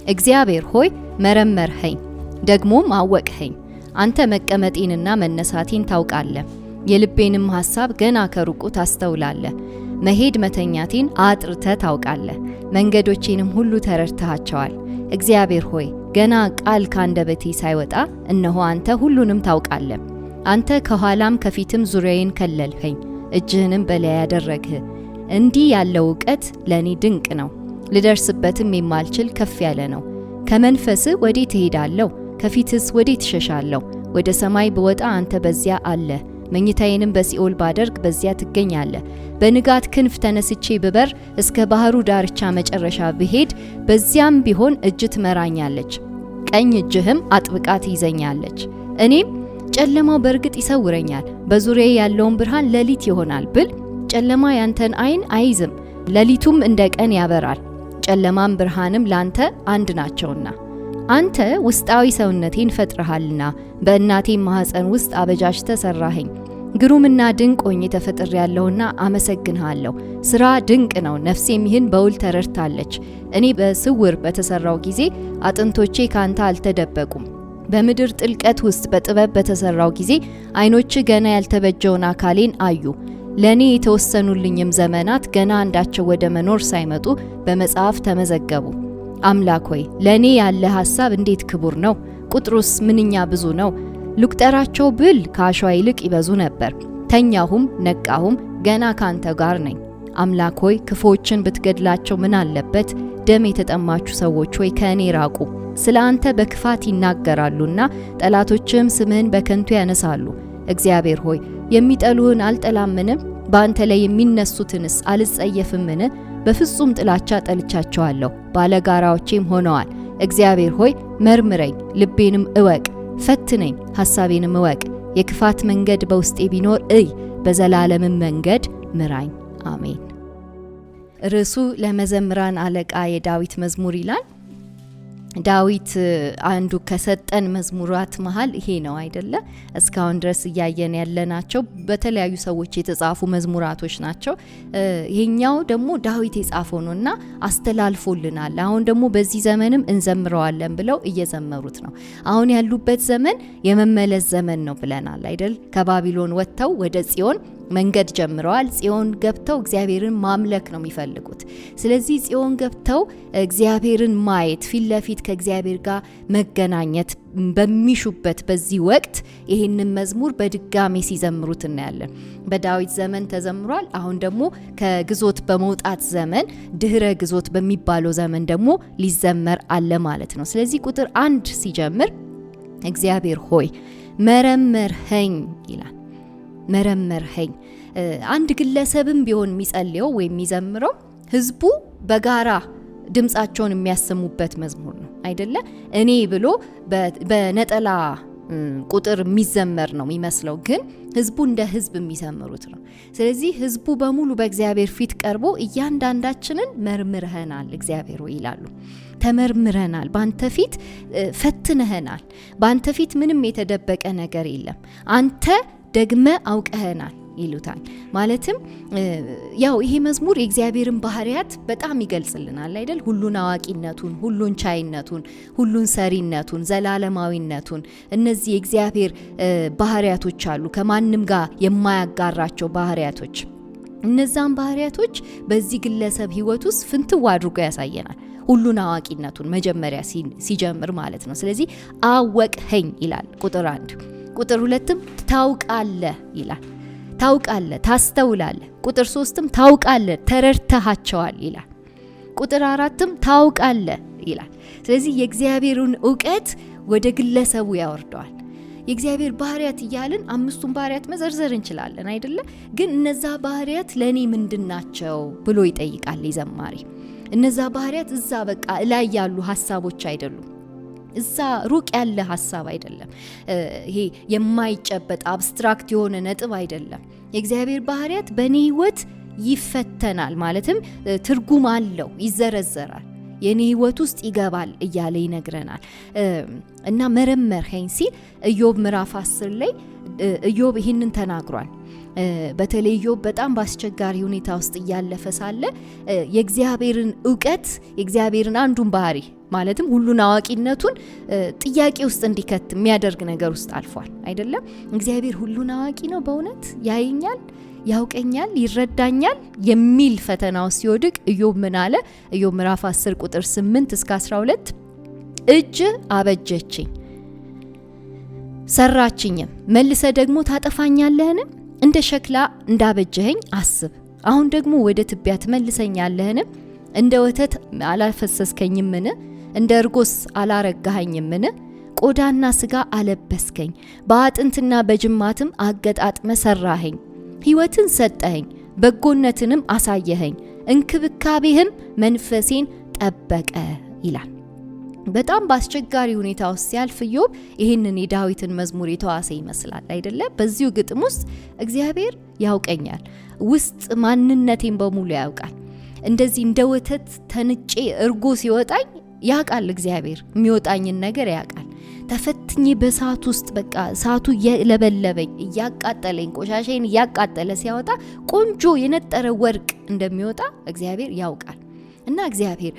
እግዚአብሔር ሆይ መረመርኸኝ፣ ደግሞም አወቅኸኝ። አንተ መቀመጤንና መነሳቴን ታውቃለህ፣ የልቤንም ሐሳብ ገና ከሩቁ ታስተውላለህ። መሄድ መተኛቴን አጥርተህ ታውቃለህ፣ መንገዶቼንም ሁሉ ተረድተሃቸዋል። እግዚአብሔር ሆይ ገና ቃል ካንደበቴ ሳይወጣ እነሆ አንተ ሁሉንም ታውቃለህ። አንተ ከኋላም ከፊትም ዙሪያዬን ከለልኸኝ፣ እጅህንም በላይ ያደረግህ። እንዲህ ያለው ዕውቀት ለኔ ድንቅ ነው፣ ልደርስበትም የማልችል ከፍ ያለ ነው። ከመንፈስህ ወዴት እሄዳለሁ? ከፊትስ ወዴት እሸሻለሁ? ወደ ሰማይ ብወጣ አንተ በዚያ አለ፣ መኝታዬንም በሲኦል ባደርግ በዚያ ትገኛለህ። በንጋት ክንፍ ተነስቼ ብበር እስከ ባህሩ ዳርቻ መጨረሻ ብሄድ በዚያም ቢሆን እጅ ትመራኛለች፣ ቀኝ እጅህም አጥብቃ ትይዘኛለች። እኔም ጨለማው በእርግጥ ይሰውረኛል፣ በዙሪያዬ ያለውን ብርሃን ሌሊት ይሆናል ብል ጨለማ ያንተን ዓይን አይዝም፣ ሌሊቱም እንደ ቀን ያበራል። ጨለማም ብርሃንም ላንተ አንድ ናቸውና። አንተ ውስጣዊ ሰውነቴን ፈጥረሃልና በእናቴም ማህፀን ውስጥ አበጃጅተህ ሰራኸኝ። ግሩምና ድንቅ ሆኜ ተፈጥሬያለሁና አመሰግንሃለሁ። ስራ ድንቅ ነው፣ ነፍሴም ይህን በውል ተረድታለች። እኔ በስውር በተሰራው ጊዜ አጥንቶቼ ካንተ አልተደበቁም። በምድር ጥልቀት ውስጥ በጥበብ በተሰራው ጊዜ ዓይኖች ገና ያልተበጀውን አካሌን አዩ። ለኔ የተወሰኑልኝም ዘመናት ገና አንዳቸው ወደ መኖር ሳይመጡ በመጽሐፍ ተመዘገቡ። አምላክ ሆይ ለኔ ያለ ሐሳብ እንዴት ክቡር ነው! ቁጥሩስ ምንኛ ብዙ ነው! ልቁጠራቸው ብል ከአሸዋ ይልቅ ይበዙ ነበር። ተኛሁም ነቃሁም ገና ካንተ ጋር ነኝ። አምላክ ሆይ ክፉዎችን ብትገድላቸው ምን አለበት? ደም የተጠማችሁ ሰዎች ሆይ ከእኔ ራቁ። ስለ አንተ በክፋት ይናገራሉና ጠላቶችም ስምህን በከንቱ ያነሳሉ። እግዚአብሔር ሆይ የሚጠሉህን አልጠላምን? በአንተ ላይ የሚነሱትንስ አልጸየፍምን? በፍጹም ጥላቻ ጠልቻቸዋለሁ፣ ባለጋራዎቼም ሆነዋል። እግዚአብሔር ሆይ መርምረኝ፣ ልቤንም እወቅ፣ ፈትነኝ፣ ሐሳቤንም እወቅ። የክፋት መንገድ በውስጤ ቢኖር እይ፣ በዘላለምም መንገድ ምራኝ። አሜን። ርዕሱ ለመዘምራን አለቃ የዳዊት መዝሙር ይላል። ዳዊት አንዱ ከሰጠን መዝሙራት መሃል ይሄ ነው አይደለ? እስካሁን ድረስ እያየን ያለናቸው በተለያዩ ሰዎች የተጻፉ መዝሙራቶች ናቸው። ይሄኛው ደግሞ ዳዊት የጻፈው ነውና አስተላልፎልናል። አሁን ደግሞ በዚህ ዘመንም እንዘምረዋለን ብለው እየዘመሩት ነው። አሁን ያሉበት ዘመን የመመለስ ዘመን ነው ብለናል አይደል? ከባቢሎን ወጥተው ወደ ጽዮን መንገድ ጀምረዋል። ጽዮን ገብተው እግዚአብሔርን ማምለክ ነው የሚፈልጉት። ስለዚህ ጽዮን ገብተው እግዚአብሔርን ማየት፣ ፊት ለፊት ከእግዚአብሔር ጋር መገናኘት በሚሹበት በዚህ ወቅት ይህንን መዝሙር በድጋሚ ሲዘምሩት እናያለን። በዳዊት ዘመን ተዘምሯል። አሁን ደግሞ ከግዞት በመውጣት ዘመን ድህረ ግዞት በሚባለው ዘመን ደግሞ ሊዘመር አለ ማለት ነው። ስለዚህ ቁጥር 1 ሲጀምር እግዚአብሔር ሆይ መረመርኸኝ ይላል። መረመርኸኝ። አንድ ግለሰብም ቢሆን የሚጸልየው ወይም የሚዘምረው ህዝቡ በጋራ ድምጻቸውን የሚያሰሙበት መዝሙር ነው አይደለ? እኔ ብሎ በነጠላ ቁጥር የሚዘመር ነው የሚመስለው፣ ግን ህዝቡ እንደ ህዝብ የሚዘምሩት ነው። ስለዚህ ህዝቡ በሙሉ በእግዚአብሔር ፊት ቀርቦ እያንዳንዳችንን መርምረህናል እግዚአብሔር ሆይ ይላሉ። ተመርምረናል፣ ባንተ ፊት ፈትነህናል። ባንተ ፊት ምንም የተደበቀ ነገር የለም። አንተ ደግመ አውቀህናል ይሉታል። ማለትም ያው ይሄ መዝሙር የእግዚአብሔርን ባህሪያት በጣም ይገልጽልናል አይደል? ሁሉን አዋቂነቱን፣ ሁሉን ቻይነቱን፣ ሁሉን ሰሪነቱን፣ ዘላለማዊነቱን፣ እነዚህ የእግዚአብሔር ባህሪያቶች አሉ፣ ከማንም ጋር የማያጋራቸው ባህሪያቶች። እነዛን ባህሪያቶች በዚህ ግለሰብ ህይወት ውስጥ ፍንትው አድርጎ ያሳየናል። ሁሉን አዋቂነቱን መጀመሪያ ሲጀምር ማለት ነው። ስለዚህ አወቅኸኝ ይላል ቁጥር 1። ቁጥር 2ም ታውቃለህ ይላል። ታውቃለህ፣ ታስተውላለህ። ቁጥር 3ም ታውቃለህ፣ ተረድተሃቸዋል ይላል። ቁጥር 4ም ታውቃለህ ይላል። ስለዚህ የእግዚአብሔርን ዕውቀት ወደ ግለሰቡ ያወርደዋል። የእግዚአብሔር ባህሪያት እያልን 5ቱን ባህሪያት መዘርዘር እንችላለን አይደለ? ግን እነዛ ባህሪያት ለኔ ምንድናቸው ብሎ ይጠይቃል ዘማሪ። እነዛ ባህሪያት እዛ በቃ ላይ ያሉ ሐሳቦች አይደሉም። እዛ ሩቅ ያለ ሐሳብ አይደለም። ይሄ የማይጨበጥ አብስትራክት የሆነ ነጥብ አይደለም። የእግዚአብሔር ባህሪያት በኔ ህይወት ይፈተናል፣ ማለትም ትርጉም አለው፣ ይዘረዘራል፣ የኔ ህይወት ውስጥ ይገባል እያለ ይነግረናል። እና መረመርኸኝ ሲል ኢዮብ ምዕራፍ 10 ላይ ኢዮብ ይህንን ተናግሯል። በተለይ ኢዮብ በጣም በአስቸጋሪ ሁኔታ ውስጥ ያለፈ ሳለ የእግዚአብሔርን ዕውቀት የእግዚአብሔርን አንዱን ባህሪ ማለትም ሁሉን አዋቂነቱን ጥያቄ ውስጥ እንዲከት የሚያደርግ ነገር ውስጥ አልፏል አይደለም። እግዚአብሔር ሁሉን አዋቂ ነው፣ በእውነት ያየኛል፣ ያውቀኛል፣ ይረዳኛል የሚል ፈተና ውስጥ ሲወድቅ ኢዮብ ምን አለ? ኢዮብ ምዕራፍ 10 ቁጥር 8 እስከ 12 እጅ አበጀችኝ ሰራችኝም፣ መልሰ ደግሞ ታጠፋኛለህን? እንደ ሸክላ እንዳበጀኸኝ አስብ። አሁን ደግሞ ወደ ትቢያ ትመልሰኛለህን? እንደ ወተት አላፈሰስከኝምን? እንደ እርጎስ አላረጋኸኝምን? ቆዳና ስጋ አለበስከኝ፣ በአጥንትና በጅማትም አገጣጥመ ሰራኸኝ። ሕይወትን ሰጠኸኝ፣ በጎነትንም አሳየኸኝ፣ እንክብካቤህም መንፈሴን ጠበቀ ይላል። በጣም በአስቸጋሪ ሁኔታ ውስጥ ሲያልፍ ኢዮብ ይህንን የዳዊትን መዝሙር የተዋሰ ይመስላል አይደለ? በዚሁ ግጥም ውስጥ እግዚአብሔር ያውቀኛል፣ ውስጥ ማንነቴን በሙሉ ያውቃል። እንደዚህ እንደ ወተት ተንጬ እርጎ ሲወጣኝ ያውቃል። እግዚአብሔር የሚወጣኝን ነገር ያውቃል። ተፈትኜ በእሳት ውስጥ በቃ እሳቱ እየለበለበኝ እያቃጠለኝ ቆሻሻዬን እያቃጠለ ሲያወጣ ቆንጆ የነጠረ ወርቅ እንደሚወጣ እግዚአብሔር ያውቃል። እና እግዚአብሔር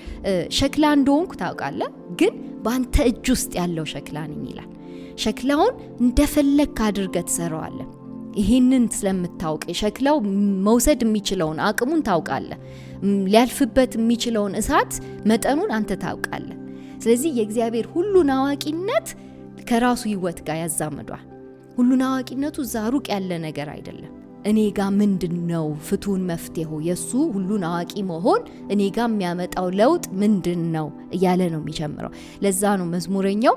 ሸክላ እንደሆንኩ ታውቃለህ፣ ግን በአንተ እጅ ውስጥ ያለው ሸክላ ነኝ ይላል። ሸክላውን እንደፈለክ አድርገህ ትሰራዋለህ። ይሄንን ስለምታውቅ ሸክላው መውሰድ የሚችለውን አቅሙን ታውቃለህ። ሊያልፍበት የሚችለውን እሳት መጠኑን አንተ ታውቃለህ። ስለዚህ የእግዚአብሔር ሁሉን አዋቂነት ከራሱ ሕይወት ጋር ያዛምዷል። ሁሉን አዋቂነቱ እዛ ሩቅ ያለ ነገር አይደለም። እኔ ጋር ምንድነው ፍቱን መፍትሄው? የሱ ሁሉን አዋቂ መሆን እኔ ጋር የሚያመጣው ለውጥ ምንድነው እያለ ነው የሚጀምረው። ለዛ ነው መዝሙረኛው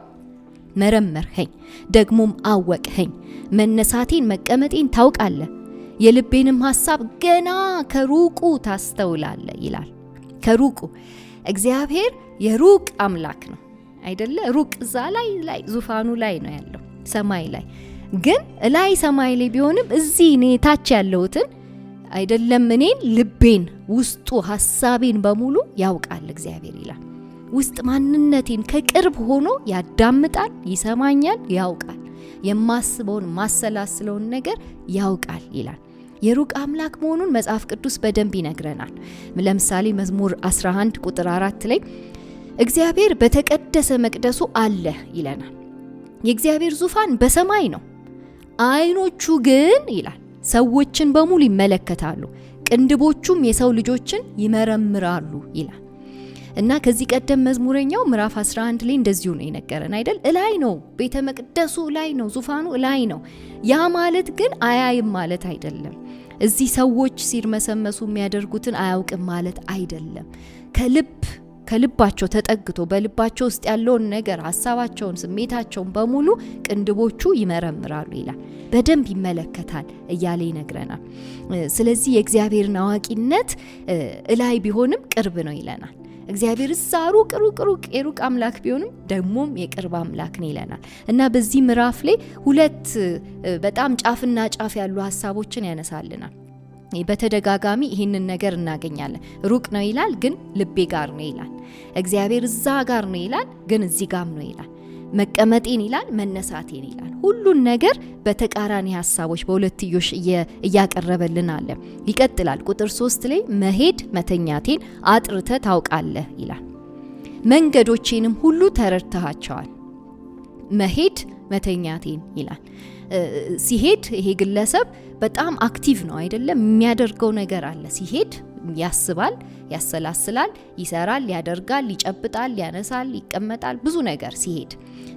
መረመርኸኝ ደግሞም አወቅኸኝ፣ መነሳቴን መቀመጤን ታውቃለህ፣ የልቤንም ሐሳብ ገና ከሩቁ ታስተውላለህ ይላል። ከሩቁ እግዚአብሔር የሩቅ አምላክ ነው አይደለ? ሩቅ እዛ ላይ ዙፋኑ ላይ ነው ያለው ሰማይ ላይ። ግን ላይ ሰማይ ላይ ቢሆንም እዚህ እኔ ታች ያለሁትን አይደለም እኔን ልቤን ውስጡ ሐሳቤን በሙሉ ያውቃል እግዚአብሔር ይላል። ውስጥ ማንነቴን ከቅርብ ሆኖ ያዳምጣል፣ ይሰማኛል፣ ያውቃል። የማስበውን ማሰላስለውን ነገር ያውቃል ይላል። የሩቅ አምላክ መሆኑን መጽሐፍ ቅዱስ በደንብ ይነግረናል። ለምሳሌ መዝሙር 11 ቁጥር 4 ላይ እግዚአብሔር በተቀደሰ መቅደሱ አለ ይለናል። የእግዚአብሔር ዙፋን በሰማይ ነው፣ ዓይኖቹ ግን ይላል ሰዎችን በሙሉ ይመለከታሉ፣ ቅንድቦቹም የሰው ልጆችን ይመረምራሉ ይላል። እና ከዚህ ቀደም መዝሙረኛው ምዕራፍ 11 ላይ እንደዚሁ ነው የነገረን አይደል? እላይ ነው ቤተ መቅደሱ፣ ላይ ነው ዙፋኑ፣ ላይ ነው። ያ ማለት ግን አያይም ማለት አይደለም። እዚህ ሰዎች ሲርመሰመሱ የሚያደርጉትን አያውቅም ማለት አይደለም። ከልባቸው ተጠግቶ በልባቸው ውስጥ ያለውን ነገር ሐሳባቸውን፣ ስሜታቸውን በሙሉ ቅንድቦቹ ይመረምራሉ ይላል። በደንብ ይመለከታል እያለ ይነግረናል። ስለዚህ የእግዚአብሔርን አዋቂነት እላይ ቢሆንም ቅርብ ነው ይለናል። እግዚአብሔር እዛ ሩቅ የሩቅ አምላክ ቢሆንም ደግሞም የቅርብ አምላክ ነው ይለናል። እና በዚህ ምዕራፍ ላይ ሁለት በጣም ጫፍና ጫፍ ያሉ ሐሳቦችን ያነሳልናል። በተደጋጋሚ ይህንን ነገር እናገኛለን። ሩቅ ነው ይላል፣ ግን ልቤ ጋር ነው ይላል። እግዚአብሔር እዛ ጋር ነው ይላል፣ ግን እዚህ ጋር ነው ይላል። መቀመጤን ይላል፣ መነሳቴን ይላል። ሁሉን ነገር በተቃራኒ ሐሳቦች በሁለትዮሽ እያቀረበልን አለ። ይቀጥላል። ቁጥር 3 ላይ መሄድ መተኛቴን አጥርተ ታውቃለህ ይላል። መንገዶቼንም ሁሉ ተረድተሃቸዋል። መሄድ መተኛቴን ይላል። ሲሄድ ይሄ ግለሰብ በጣም አክቲቭ ነው አይደለም? የሚያደርገው ነገር አለ። ሲሄድ ያስባል፣ ያሰላስላል፣ ይሰራል፣ ያደርጋል፣ ይጨብጣል፣ ያነሳል፣ ይቀመጣል፣ ብዙ ነገር ሲሄድ።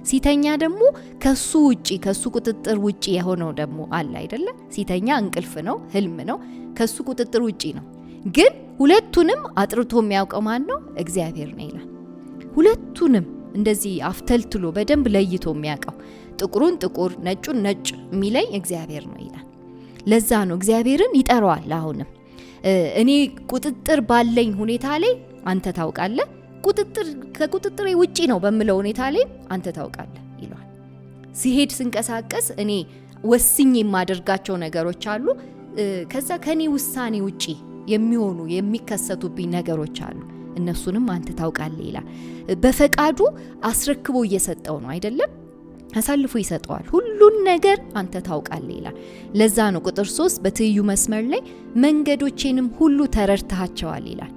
ሲተኛ ደግሞ ከሱ ውጪ ከሱ ቁጥጥር ውጪ የሆነው ደግሞ አለ አይደለ? ሲተኛ እንቅልፍ ነው፣ ህልም ነው፣ ከሱ ቁጥጥር ውጪ ነው። ግን ሁለቱንም አጥርቶ የሚያውቀው ማን ነው? እግዚአብሔር ነው ይላል። ሁለቱንም እንደዚህ አፍተልትሎ በደንብ ለይቶ የሚያውቀው፣ ጥቁሩን ጥቁር ነጩን ነጭ የሚለይ እግዚአብሔር ነው ይላል። ለዛ ነው እግዚአብሔርን ይጠራዋል። አሁንም እኔ ቁጥጥር ባለኝ ሁኔታ ላይ አንተ ታውቃለህ፣ ከቁጥጥሬ ውጪ ነው በምለው ሁኔታ ላይ አንተ ታውቃለህ ይለዋል። ሲሄድ ስንቀሳቀስ እኔ ወስኜ የማደርጋቸው ነገሮች አሉ። ከዛ ከኔ ውሳኔ ውጪ የሚሆኑ የሚከሰቱብኝ ነገሮች አሉ። እነሱንም አንተ ታውቃለህ ይላል። በፈቃዱ አስረክቦ እየሰጠው ነው አይደለም? አሳልፎ ይሰጠዋል። ሁሉን ነገር አንተ ታውቃለህ ይላል። ለዛ ነው ቁጥር 3 በትይዩ መስመር ላይ መንገዶቼንም ሁሉ ተረድተሃቸዋል ይላል።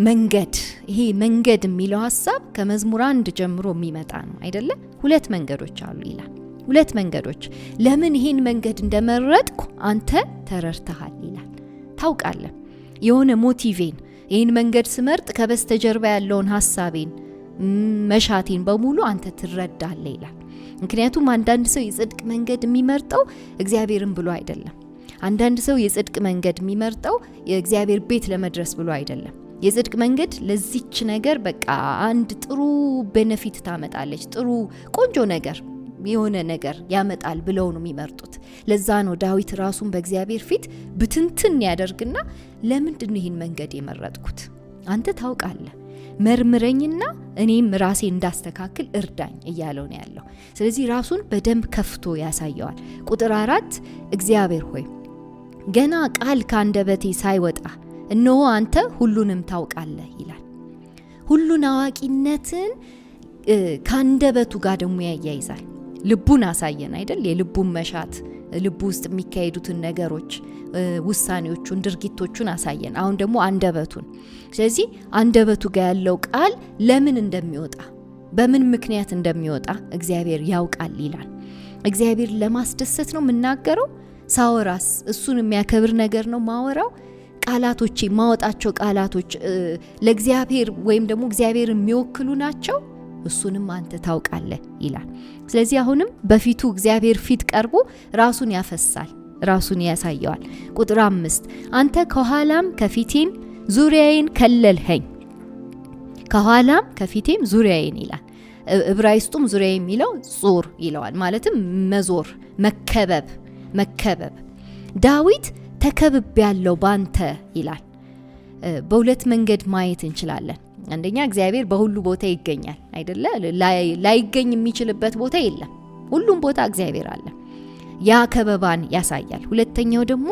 መንገድ፣ ይሄ መንገድ የሚለው ሐሳብ ከመዝሙር 1 ጀምሮ የሚመጣ ነው አይደለ? 2 መንገዶች አሉ ይላል። 2 መንገዶች። ለምን ይሄን መንገድ እንደመረጥኩ አንተ ተረድተሃል ይላል። ታውቃለህ። የሆነ ሞቲቬን ይሄን መንገድ ስመርጥ ከበስተጀርባ ያለውን ሐሳቤን መሻቴን በሙሉ አንተ ትረዳለህ ይላል። ምክንያቱም አንዳንድ ሰው የጽድቅ መንገድ የሚመርጠው እግዚአብሔርን ብሎ አይደለም። አንዳንድ ሰው የጽድቅ መንገድ የሚመርጠው የእግዚአብሔር ቤት ለመድረስ ብሎ አይደለም። የጽድቅ መንገድ ለዚች ነገር በቃ አንድ ጥሩ ቤኔፊት ታመጣለች፣ ጥሩ ቆንጆ ነገር የሆነ ነገር ያመጣል ብለው ነው የሚመርጡት። ለዛ ነው ዳዊት ራሱን በእግዚአብሔር ፊት ብትንትን ያደርግና ለምንድን ይህን መንገድ የመረጥኩት? አንተ ታውቃለህ፣ መርምረኝና እኔም ራሴ እንዳስተካክል እርዳኝ እያለው ነው ያለው። ስለዚህ ራሱን በደንብ ከፍቶ ያሳየዋል። ቁጥር 4 እግዚአብሔር ሆይ ገና ቃል ከአንደበቴ ሳይወጣ እነሆ አንተ ሁሉንም ታውቃለህ ይላል። ሁሉን አዋቂነትን ከአንደበቱ ጋር ደግሞ ያያይዛል። ልቡን አሳየን አይደል? የልቡን መሻት፣ ልቡ ውስጥ የሚካሄዱትን ነገሮች፣ ውሳኔዎቹን፣ ድርጊቶቹን አሳየን። አሁን ደግሞ አንደበቱን። ስለዚህ አንደበቱ ጋር ያለው ቃል ለምን እንደሚወጣ፣ በምን ምክንያት እንደሚወጣ እግዚአብሔር ያውቃል ይላል። እግዚአብሔር ለማስደሰት ነው የምናገረው። ሳወራስ እሱን የሚያከብር ነገር ነው ማወራው። ቃላቶቼ ማወጣቸው ቃላቶች ለእግዚአብሔር ወይም ደግሞ እግዚአብሔር የሚወክሉ ናቸው። እሱንም አንተ ታውቃለህ ይላል። ስለዚህ አሁንም በፊቱ እግዚአብሔር ፊት ቀርቦ ራሱን ያፈሳል፣ ራሱን ያሳየዋል። ቁጥር 5 አንተ ከኋላም ከፊቴም ዙሪያዬን ከለልኸኝ፣ ከኋላም ከፊቴም ዙሪያዬን ይላል። ዕብራይስጡም ዙሪያ የሚለው ጾር ይለዋል። ማለትም መዞር፣ መከበብ። ዳዊት ተከብብ ያለው ባንተ ይላል። በሁለት መንገድ ማየት እንችላለን። አንደኛ እግዚአብሔር በሁሉ ቦታ ይገኛል አይደለ? ላይገኝ የሚችልበት ቦታ የለም። ሁሉም ቦታ እግዚአብሔር አለ። ያ ከበባን ያሳያል። ሁለተኛው ደግሞ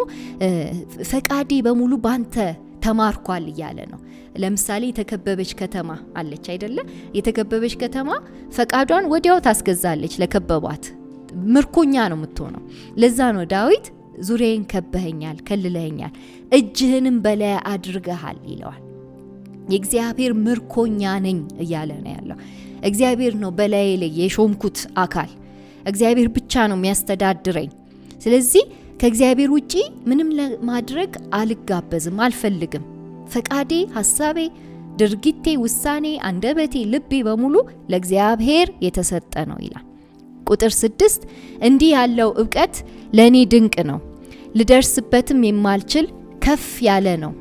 ፈቃዴ በሙሉ ባንተ ተማርኳል እያለ ነው። ለምሳሌ የተከበበች ከተማ አለች አይደለ? የተከበበች ከተማ ፈቃዷን ወዲያው ታስገዛለች ለከበቧት። ምርኮኛ ነው የምትሆነው። ለዛ ነው ዳዊት ዙሪያዬን ከበኸኛል፣ ከልለኸኛል፣ እጅህንም በላይ አድርገሃል ይለዋል። የእግዚአብሔር ምርኮኛ ነኝ እያለ ነው ያለው። እግዚአብሔር ነው በላይ ላይ የሾምኩት አካል። እግዚአብሔር ብቻ ነው የሚያስተዳድረኝ። ስለዚህ ከእግዚአብሔር ውጪ ምንም ለማድረግ አልጋበዝም፣ አልፈልግም። ፈቃዴ፣ ሐሳቤ፣ ድርጊቴ፣ ውሳኔ፣ አንደበቴ፣ ልቤ በሙሉ ለእግዚአብሔር የተሰጠ ነው ይላል። ቁጥር 6 እንዲህ ያለው ዕውቀት ለእኔ ድንቅ ነው፣ ልደርስበትም የማልችል ከፍ ያለ ነው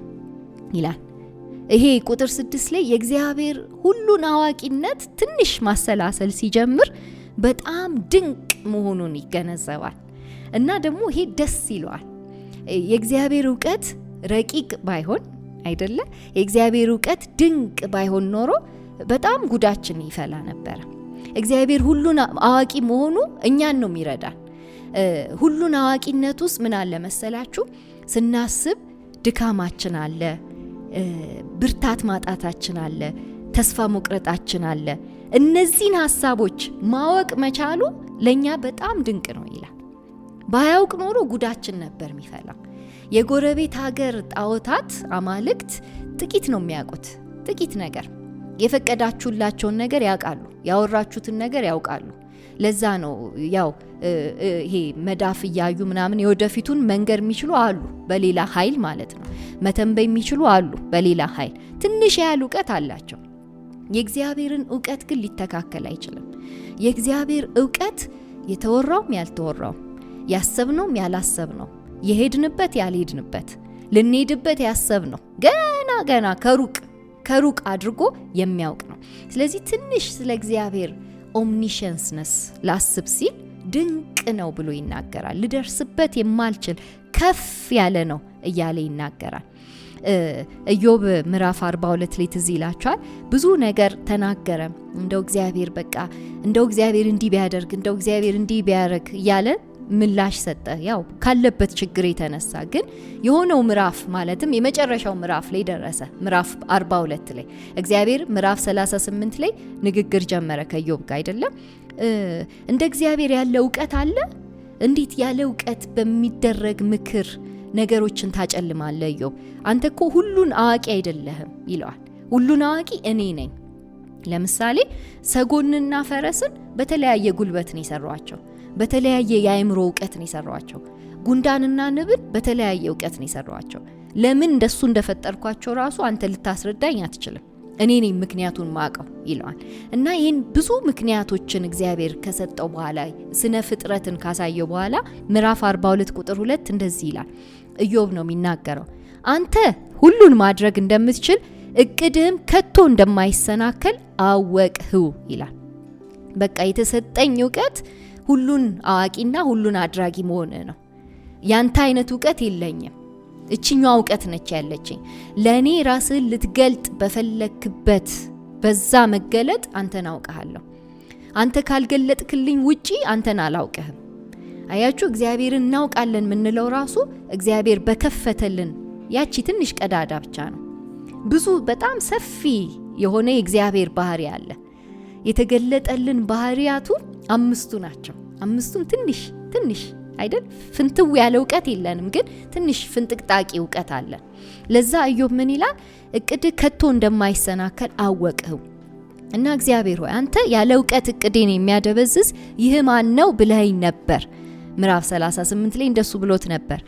ይላል። ይሄ ቁጥር 6 ላይ የእግዚአብሔር ሁሉን አዋቂነት ትንሽ ማሰላሰል ሲጀምር በጣም ድንቅ መሆኑን ይገነዘባል። እና ደግሞ ይሄ ደስ ይለዋል። የእግዚአብሔር ዕውቀት ረቂቅ ባይሆን አይደለ? የእግዚአብሔር ዕውቀት ድንቅ ባይሆን ኖሮ በጣም ጉዳችን ይፈላ ነበር። እግዚአብሔር ሁሉን አዋቂ መሆኑ እኛን ነው የሚረዳን። ሁሉን አዋቂነት ውስጥ ምን አለ መሰላችሁ? ስናስብ ድካማችን አለ፣ ብርታት ማጣታችን አለ፣ ተስፋ መቁረጣችን አለ። እነዚህን ሐሳቦች ማወቅ መቻሉ ለኛ በጣም ድንቅ ነው ይላል። ባያውቅ ኖሮ ጉዳችን ነበር የሚፈላ። የጎረቤት ሀገር ጣዖታት አማልክት ጥቂት ነው የሚያውቁት፣ ጥቂት ነገር። የፈቀዳችሁላቸውን ነገር ያውቃሉ፣ ያወራችሁትን ነገር ያውቃሉ። ለዛ ነው ያው ይሄ መዳፍ እያዩ ምናምን የወደፊቱን መንገር የሚችሉ አሉ፣ በሌላ ኃይል ማለት ነው። መተንበይ የሚችሉ አሉ በሌላ ኃይል። ትንሽ ያህል ዕውቀት አላቸው። የእግዚአብሔርን ዕውቀት ግን ሊተካከል አይችልም። የእግዚአብሔር ዕውቀት የተወራውም ያልተወራው፣ ያሰብነውም ያላሰብነው፣ የሄድንበት ያልሄድንበት፣ ልንሄድበት ያሰብነው ገና ከሩቅ አድርጎ የሚያውቅ ነው። ስለዚህ ትንሽ ስለ እግዚአብሔር ኦምኒሸንስነስ ላስብ ሲል ድንቅ ነው ብሎ ይናገራል። ልደርስበት የማልችል ከፍ ያለ ነው እያለ ይናገራል። ኢዮብ ምዕራፍ 42 ላይ ትዝ ይላችኋል። ብዙ ነገር ተናገረ። እንደው እግዚአብሔር እንዲህ ቢያደርግ፣ እንደው እግዚአብሔር እንዲህ ቢያደርግ እያለ ምላሽ ሰጠ። ያው ካለበት ችግር የተነሳ ግን የሆነው ምዕራፍ ማለትም የመጨረሻው ምዕራፍ ላይ ደረሰ። ምዕራፍ 42 ላይ እግዚአብሔር ምዕራፍ 38 ላይ ንግግር ጀመረ ከኢዮብ ጋር አይደለም። እንደ እግዚአብሔር ያለ ዕውቀት አለ? እንዴት ያለ ዕውቀት በሚደረግ ምክር ነገሮችን ታጨልማለህ ኢዮብ? አንተ እኮ ሁሉን አዋቂ አይደለህም ይለዋል። ሁሉን አዋቂ እኔ ነኝ። ለምሳሌ ሰጎንና ፈረስን በተለያየ ጉልበት ነው የሰሯቸው። በተለያየ የአእምሮ ዕውቀት ነው የሰሯቸው። ጉንዳንና ንብን በተለያየ ዕውቀት ነው የሰሯቸው። ለምን እንደሱ እንደፈጠርኳቸው ራሱ አንተ ልታስረዳኝ አትችልም። እኔ ነኝ ምክንያቱን ማቀው ይለዋል። እና ይህን ብዙ ምክንያቶችን እግዚአብሔር ከሰጠው በኋላ ስነ ፍጥረትን ካሳየው በኋላ ምዕራፍ 42 ቁጥር 2 እንደዚህ ይላል። ኢዮብ ነው የሚናገረው። አንተ ሁሉን ማድረግ እንደምትችል እቅድህም ከቶ እንደማይሰናከል አወቅህው ይላል። በቃ የተሰጠኝ ዕውቀት ሁሉን አዋቂና ሁሉን አድራጊ መሆን ነው። ያንተ አይነት ዕውቀት የለኝም። እቺኛው ዕውቀት ነች ያለችኝ። ለኔ ራስህን ልትገልጥ በፈለክበት በዛ መገለጥ አንተን አውቀሃለሁ። አንተ ካልገለጥክልኝ ውጪ አንተን አላውቅህም። አያችሁ፣ እግዚአብሔርን እናውቃለን ምንለው ራሱ እግዚአብሔር በከፈተልን ያቺ ትንሽ ቀዳዳ ብቻ ነው። ብዙ በጣም ሰፊ የሆነ የእግዚአብሔር ባህሪ አለ። የተገለጠልን ባህሪያቱ 5 ናቸው። 5ቱም ትንሽ አይደል? ፍንትው ያለ ዕውቀት የለንም፣ ግን ትንሽ ፍንጥቅጣቂ ዕውቀት አለ። ለዛ ኢዮብ ምን ይላል? እቅድ ከቶ እንደማይሰናከል አወቅው። እና እግዚአብሔር ሆይ አንተ ያለ ዕውቀት እቅዴን የሚያደበዝዝ ይህ ማን ነው ብለኸኝ ነበር። ምዕራፍ 38 ላይ እንደሱ ብሎት ነበር።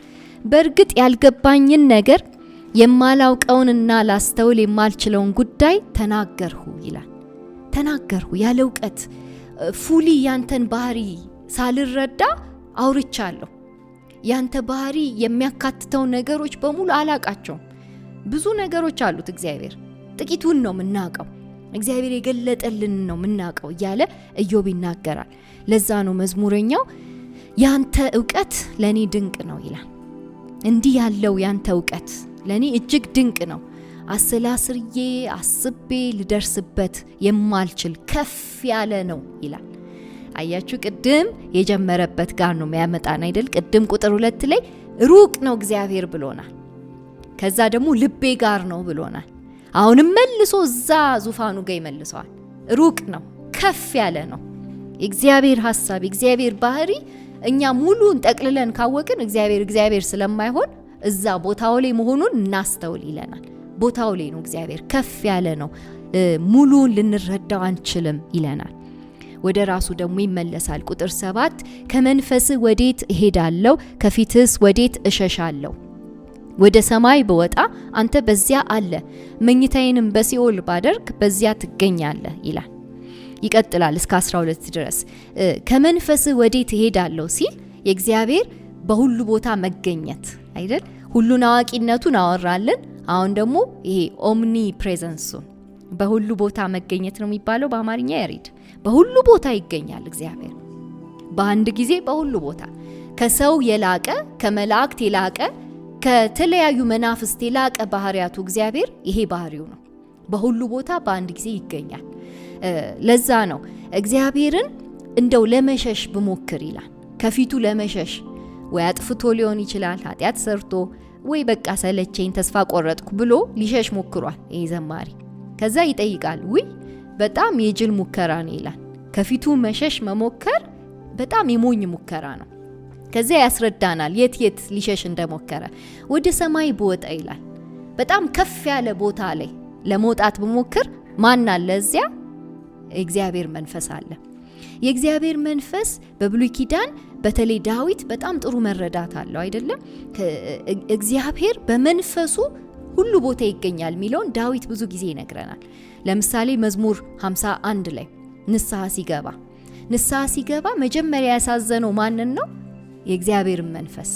በእርግጥ ያልገባኝን ነገር የማላውቀውንና ላስተውል የማልችለውን ጉዳይ ተናገርሁ ይላል። ተናገርሁ ያለ ዕውቀት ፉሊ ያንተን ባህሪ ሳልረዳ አውርቻለሁ። ያንተ ባህሪ የሚያካትተው ነገሮች በሙሉ አላቃቸውም። ብዙ ነገሮች አሉት እግዚአብሔር፣ ጥቂቱን ነው የምናውቀው። እግዚአብሔር የገለጠልን ነው የምናውቀው እያለ ኢዮብ ይናገራል። ለዛ ነው መዝሙረኛው ያንተ ዕውቀት ለኔ ድንቅ ነው ይላል። እንዲህ ያለው ያንተ ዕውቀት ለኔ እጅግ ድንቅ ነው። አሰላስርዬ አስቤ ልደርስበት የማልችል ከፍ ያለ ነው ይላል። አያችሁ፣ ቅድም የጀመረበት ጋር ነው የሚያመጣን አይደል? ቅድም ቁጥር 2 ላይ ሩቅ ነው እግዚአብሔር ብሎናል። ከዛ ደግሞ ልቤ ጋር ነው ብሎናል። አሁንም መልሶ እዛ ዙፋኑ ጋር ይመልሰዋል። ሩቅ ነው፣ ከፍ ያለ ነው። እግዚአብሔር ሐሳብ፣ እግዚአብሔር ባህሪ እኛ ሙሉን ጠቅልለን ካወቅን እግዚአብሔር ስለማይሆን እዛ ቦታው ላይ መሆኑን እናስተውል ይለናል። ቦታው ላይ ነው እግዚአብሔር፣ ከፍ ያለ ነው፣ ሙሉን ልንረዳው አንችልም ይለናል። ወደ ራሱ ደግሞ ይመለሳል። ቁጥር 7 ከመንፈስህ ወዴት እሄዳለሁ? ከፊትህስ ወዴት እሸሻለሁ? ወደ ሰማይ በወጣ አንተ በዚያ አለ፣ መኝታዬንም በሲኦል ባደርግ በዚያ ትገኛለህ ይላል። ይቀጥላል እስከ 12 ድረስ። ከመንፈስህ ወዴት እሄዳለሁ ሲል የእግዚአብሔር በሁሉ ቦታ መገኘት አይደል? ሁሉን አዋቂነቱን አወራለን። አሁን ደግሞ ይሄ ኦምኒ ፕሬዘንሱን በሁሉ ቦታ መገኘት ነው የሚባለው በአማርኛ ያሬድ። በሁሉ ቦታ ይገኛል እግዚአብሔር በአንድ ጊዜ በሁሉ ቦታ። ከሰው የላቀ ከመላእክት የላቀ ከተለያዩ መናፍስት የላቀ ባህሪያቱ እግዚአብሔር ይሄ ባህሪው ነው። በሁሉ ቦታ በአንድ ጊዜ ይገኛል። ለዛ ነው እግዚአብሔርን እንደው ለመሸሽ ብሞክር ይላል። ከፊቱ ለመሸሽ ወይ አጥፍቶ ሊሆን ይችላል፣ ኃጢአት ሰርቶ ወይ በቃ ሰለቸኝ ተስፋ ቆረጥኩ ብሎ ሊሸሽ ሞክሯል ይሄ ዘማሪ። ከዛ ይጠይቃል፣ ውይ በጣም የጅል ሙከራ ነው ይላል። ከፊቱ መሸሽ መሞከር በጣም የሞኝ ሙከራ ነው። ከዛ ያስረዳናል የት ሊሸሽ እንደሞከረ። ወደ ሰማይ ብወጣ ይላል። በጣም ከፍ ያለ ቦታ ላይ ለመውጣት ብሞክር ማን አለ እዚያ? እግዚአብሔር መንፈስ አለ። የእግዚአብሔር መንፈስ በብሉይ ኪዳን በተለይ ዳዊት በጣም ጥሩ መረዳት አለው አይደለም? እግዚአብሔር በመንፈሱ ሁሉ ቦታ ይገኛል የሚለውን ዳዊት ብዙ ጊዜ ይነግረናል። ለምሳሌ መዝሙር 51 ላይ ንስሐ ሲገባ መጀመሪያ ያሳዘነው ማንን ነው? የእግዚአብሔርን መንፈስ።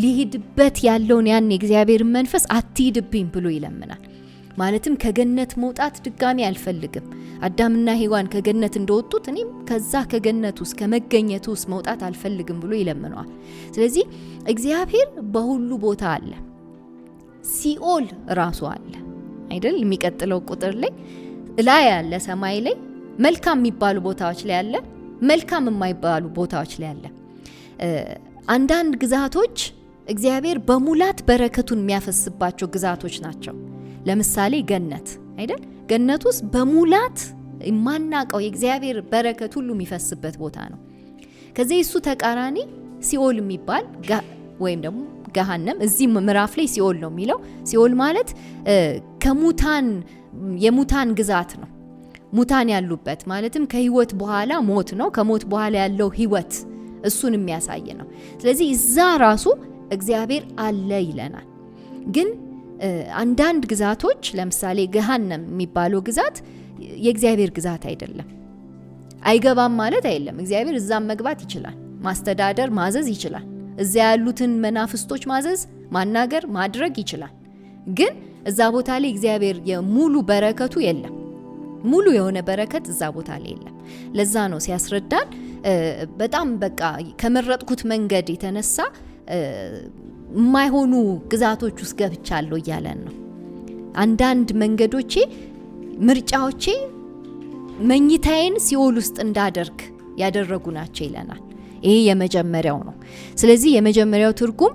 ሊሄድበት ያለውን ያን የእግዚአብሔርን መንፈስ አትሂድብኝ ብሎ ይለምናል። ማለትም ከገነት መውጣት ድጋሚ አልፈልግም። አዳምና ሔዋን ከገነት እንደወጡት እኔም ከዛ ከገነት ውስጥ ከመገኘቱ ውስጥ መውጣት አልፈልግም ብሎ ይለምነዋል። ስለዚህ እግዚአብሔር በሁሉ ቦታ አለ። ሲኦል ራሱ አለ አይደል? የሚቀጥለው ቁጥር ላይ ያለ ሰማይ ላይ መልካም የሚባሉ ቦታዎች ላይ አለ፣ መልካም የማይባሉ ቦታዎች ላይ አለ። አንዳንድ ግዛቶች እግዚአብሔር በሙላት በረከቱን የሚያፈስባቸው ግዛቶች ናቸው። ለምሳሌ ገነት አይደል? ገነት ውስጥ በሙላት የማናቀው የእግዚአብሔር በረከት ሁሉ የሚፈስበት ቦታ ነው። ከዚህ እሱ ተቃራኒ ሲኦል የሚባል ወይም ደግሞ ገሃነም፣ እዚህ ምዕራፍ ላይ ሲኦል ነው የሚለው። ሲኦል ማለት የሙታን ግዛት ነው። ሙታን ያሉበት ማለትም ከህይወት በኋላ ሞት ነው። ከሞት በኋላ ያለው ህይወት እሱን የሚያሳይ ነው። ስለዚህ እዛ ራሱ እግዚአብሔር አለ ይለናል። ግን አንዳንድ ግዛቶች ለምሳሌ ገሃነም የሚባለው ግዛት የእግዚአብሔር ግዛት አይደለም። አይገባም ማለት አይደለም። እግዚአብሔር እዛም መግባት ይችላል። ማስተዳደር፣ ማዘዝ ይችላል። እዛ ያሉትን መናፍስቶች ማዘዝ፣ ማናገር፣ ማድረግ ይችላል። ግን እዛ ቦታ ላይ እግዚአብሔር የሙሉ በረከቱ የለም። ሙሉ የሆነ በረከት እዛ ቦታ ላይ የለም። ለዛ ነው ሲያስረዳን በጣም በቃ ከመረጥኩት መንገድ የተነሳ የማይሆኑ ግዛቶች ውስጥ ገብቻለሁ እያለን ነው። አንዳንድ መንገዶቼ፣ ምርጫዎቼ መኝታዬን ሲኦል ውስጥ እንዳደርግ ያደረጉ ናቸው ይለናል። ይሄ የመጀመሪያው ነው። ስለዚህ የመጀመሪያው ትርጉም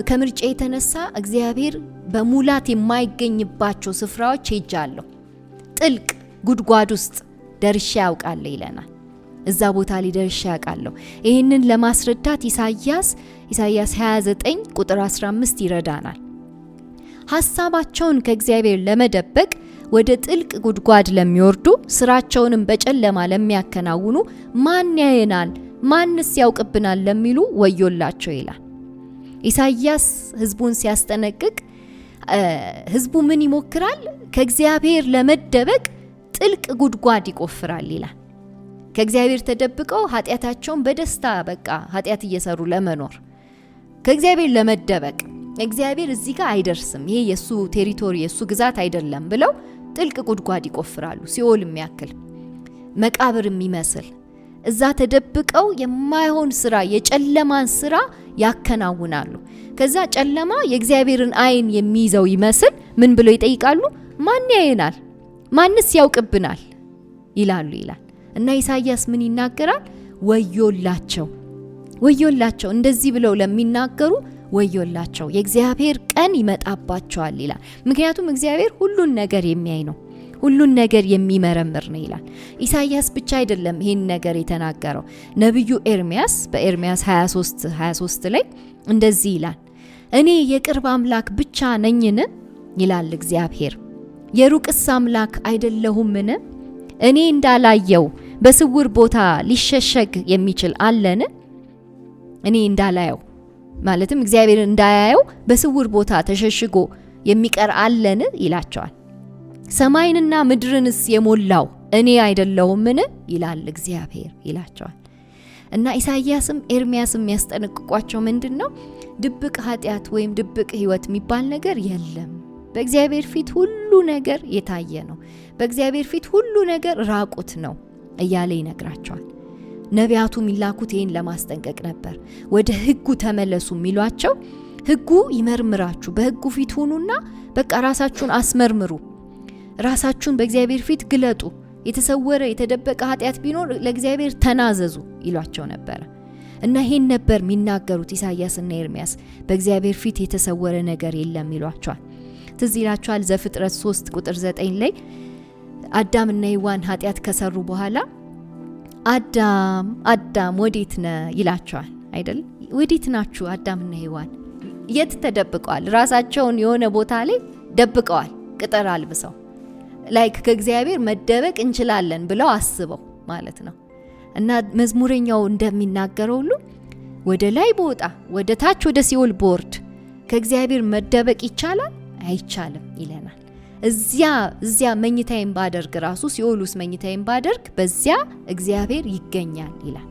ከምርጫ የተነሳ እግዚአብሔር በሙላት የማይገኝባቸው ስፍራዎች ሄጃለሁ፣ ጥልቅ ጉድጓድ ውስጥ ደርሼ ያውቃለሁ ይለናል። እዛ ቦታ ላይ ደርሼ ያውቃለሁ። ይህንን ለማስረዳት ኢሳይያስ 29 ቁጥር 15 ይረዳናል። ሐሳባቸውን ከእግዚአብሔር ለመደበቅ ወደ ጥልቅ ጉድጓድ ለሚወርዱ፣ ስራቸውንም በጨለማ ለሚያከናውኑ ማን ያየናል ማንስ ያውቅብናል ለሚሉ ወዮላቸው ይላል። ኢሳይያስ ህዝቡን ሲያስጠነቅቅ ህዝቡ ምን ይሞክራል? ከእግዚአብሔር ለመደበቅ ጥልቅ ጉድጓድ ይቆፍራል ይላል። ከእግዚአብሔር ተደብቀው ኃጢአታቸውን በደስታ በቃ ኃጢአት እየሰሩ ለመኖር ከእግዚአብሔር ለመደበቅ እግዚአብሔር እዚህ ጋር አይደርስም፣ ይሄ የሱ ቴሪቶሪ የሱ ግዛት አይደለም ብለው ጥልቅ ጉድጓድ ይቆፍራሉ። ሲኦል የሚያክል መቃብር የሚመስል እዛ ተደብቀው የማይሆን ስራ፣ የጨለማን ስራ ያከናውናሉ። ከዛ ጨለማ የእግዚአብሔርን አይን የሚይዘው ይመስል ምን ብለው ይጠይቃሉ? ማን ያየናል ማንስ ያውቅብናል ይላሉ ይላል። እና ኢሳይያስ ምን ይናገራል? ወዮላቸው ወዮላቸው፣ እንደዚህ ብለው ለሚናገሩ ወዮላቸው፣ የእግዚአብሔር ቀን ይመጣባቸዋል ይላል። ምክንያቱም እግዚአብሔር ሁሉን ነገር የሚያይ ነው፣ ሁሉን ነገር የሚመረምር ነው ይላል። ኢሳይያስ ብቻ አይደለም ይህን ነገር የተናገረው። ነቢዩ ኤርሚያስ በኤርሚያስ 23 ላይ እንደዚህ ይላል፣ እኔ የቅርብ አምላክ ብቻ ነኝን ይላል እግዚአብሔር፣ የሩቅስ አምላክ አይደለሁምን? እኔ እንዳላየው በስውር ቦታ ሊሸሸግ የሚችል አለን? እኔ እንዳላየው ማለትም እግዚአብሔር እንዳያየው በስውር ቦታ ተሸሽጎ የሚቀር አለን ይላቸዋል። ሰማይንና ምድርንስ የሞላው እኔ አይደለሁምን ይላል እግዚአብሔር ይላቸዋል። እና ኢሳይያስም ኤርሚያስም የሚያስጠነቅቋቸው ምንድነው? ድብቅ ኃጢአት ወይም ድብቅ ህይወት የሚባል ነገር የለም። በእግዚአብሔር ፊት ሁሉ ነገር የታየ ነው። በእግዚአብሔር ፊት ሁሉ ነገር ራቁት ነው እያለ ይነግራቸዋል። ነቢያቱ የሚላኩት ይህን ለማስጠንቀቅ ነበር። ወደ ህጉ ተመለሱ የሚሏቸው፣ ህጉ ይመርምራችሁ፣ በህጉ ፊት ሁኑና በቃ ራሳችሁን አስመርምሩ፣ ራሳችሁን በእግዚአብሔር ፊት ግለጡ፣ የተሰወረ የተደበቀ ኃጢአት ቢኖር ለእግዚአብሔር ተናዘዙ ይሏቸው ነበር። እና ይህን ነበር የሚናገሩት ኢሳይያስና ኤርሚያስ። በእግዚአብሔር ፊት የተሰወረ ነገር የለም ይሏቸዋል። ትዝ ይላችኋል ዘፍጥረት 3 ቁጥር 9 ላይ አዳምና ሔዋን ኃጢአት ከሰሩ በኋላ አዳም አዳም ወዴት ነህ ይላቸዋል አይደል? ወዴት ናችሁ አዳምና ሔዋን? የት ተደብቀዋል? ራሳቸውን የሆነ ቦታ ላይ ደብቀዋል፣ ቅጠር አልብሰው። ላይክ ከእግዚአብሔር መደበቅ እንችላለን ብለው አስበው ማለት ነው። እና መዝሙረኛው እንደሚናገረው ሁሉ ወደ ላይ በወጣ ወደ ታች ወደ ሲኦል ቦርድ ከእግዚአብሔር መደበቅ ይቻላል? አይቻልም ይለናል። እዚያ መኝታዬን ባደርግ ራሱ ሲኦል ውስጥ መኝታዬን ባደርግ በዚያ እግዚአብሔር ይገኛል ይላል።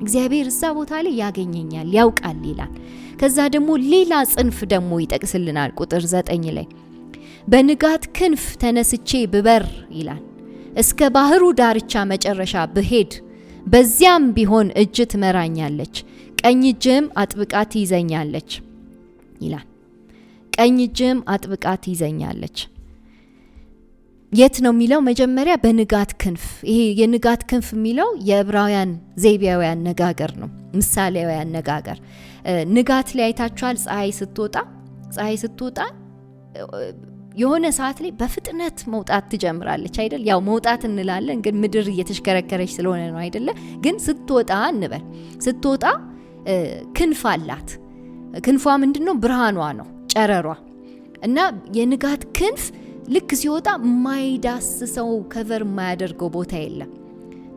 እግዚአብሔር እዛ ቦታ ላይ ያገኘኛል፣ ያውቃል ይላል። ከዛ ደግሞ ሌላ ጽንፍ ደግሞ ይጠቅስልናል ቁጥር 9 ላይ በንጋት ክንፍ ተነስቼ ብበር ይላል፣ እስከ ባህሩ ዳርቻ መጨረሻ ብሄድ በዚያም ቢሆን እጅ ትመራኛለች፣ ቀኝ እጅም አጥብቃ ትይዘኛለች ይላል። ቀኝ እጅም አጥብቃ ትይዘኛለች። የት ነው የሚለው? መጀመሪያ በንጋት ክንፍ። ይሄ የንጋት ክንፍ የሚለው የዕብራውያን ዘይቤያዊ አነጋገር ነው። ምሳሌያዊ አነጋገር። ንጋት ላይ አይታችኋል። ፀሐይ ስትወጣ የሆነ ሰዓት ላይ በፍጥነት መውጣት ትጀምራለች አይደል? ያው መውጣት እንላለን ግን ምድር እየተሽከረከረች ስለሆነ ነው አይደለ? ግን ስትወጣ እንበል፣ ስትወጣ ክንፍ አላት። ክንፏ ምንድነው? ብርሃኗ ነው፣ ጨረሯ። እና የንጋት ክንፍ ልክ ሲወጣ የማይዳስሰው ከቨር የማያደርገው ቦታ የለም።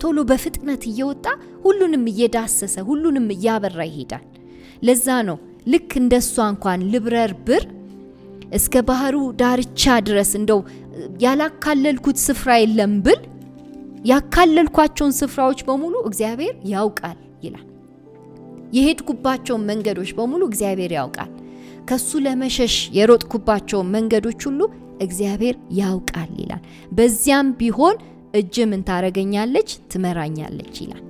ቶሎ በፍጥነት እየወጣ ሁሉንም እየዳሰሰ ሁሉንም እያበራ ይሄዳል። ለዛ ነው ልክ እንደሷ እንኳን ልብረር ብር እስከ ባህሩ ዳርቻ ድረስ እንደው ያላካለልኩት ስፍራ የለም ብል ያካለልኳቸውን ስፍራዎች በሙሉ እግዚአብሔር ያውቃል ይላል። የሄድኩባቸውን መንገዶች በሙሉ እግዚአብሔር ያውቃል። ከሱ ለመሸሽ የሮጥኩባቸውን መንገዶች ሁሉ እግዚአብሔር ያውቃል ይላል። በዚያም ቢሆን እጅ ምን ታረገኛለች? ትመራኛለች ይላል።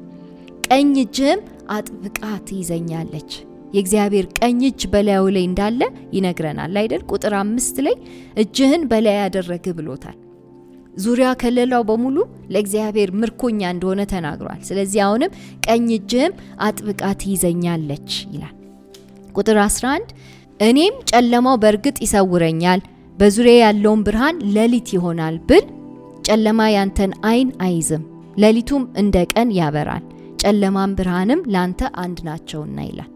ቀኝ እጅም አጥብቃ ትይዘኛለች። የእግዚአብሔር ቀኝ እጅ በላዩ ላይ እንዳለ ይነግረናል አይደል? ቁጥር 5 ላይ እጅህን በላይ ያደረገ ብሎታል። ዙሪያ ከለላው በሙሉ ለእግዚአብሔር ምርኮኛ እንደሆነ ተናግሯል። ስለዚህ አሁንም ቀኝ እጅህም አጥብቃ ትይዘኛለች ይላል። ቁጥር 11 እኔም ጨለማው በእርግጥ ይሰውረኛል፣ በዙሪያ ያለውን ብርሃን ሌሊት ይሆናል ብል ጨለማ ያንተን አይን አይዝም፣ ሌሊቱም እንደ ቀን ያበራል፣ ጨለማም ብርሃንም ላንተ አንድ ናቸውና ይላል።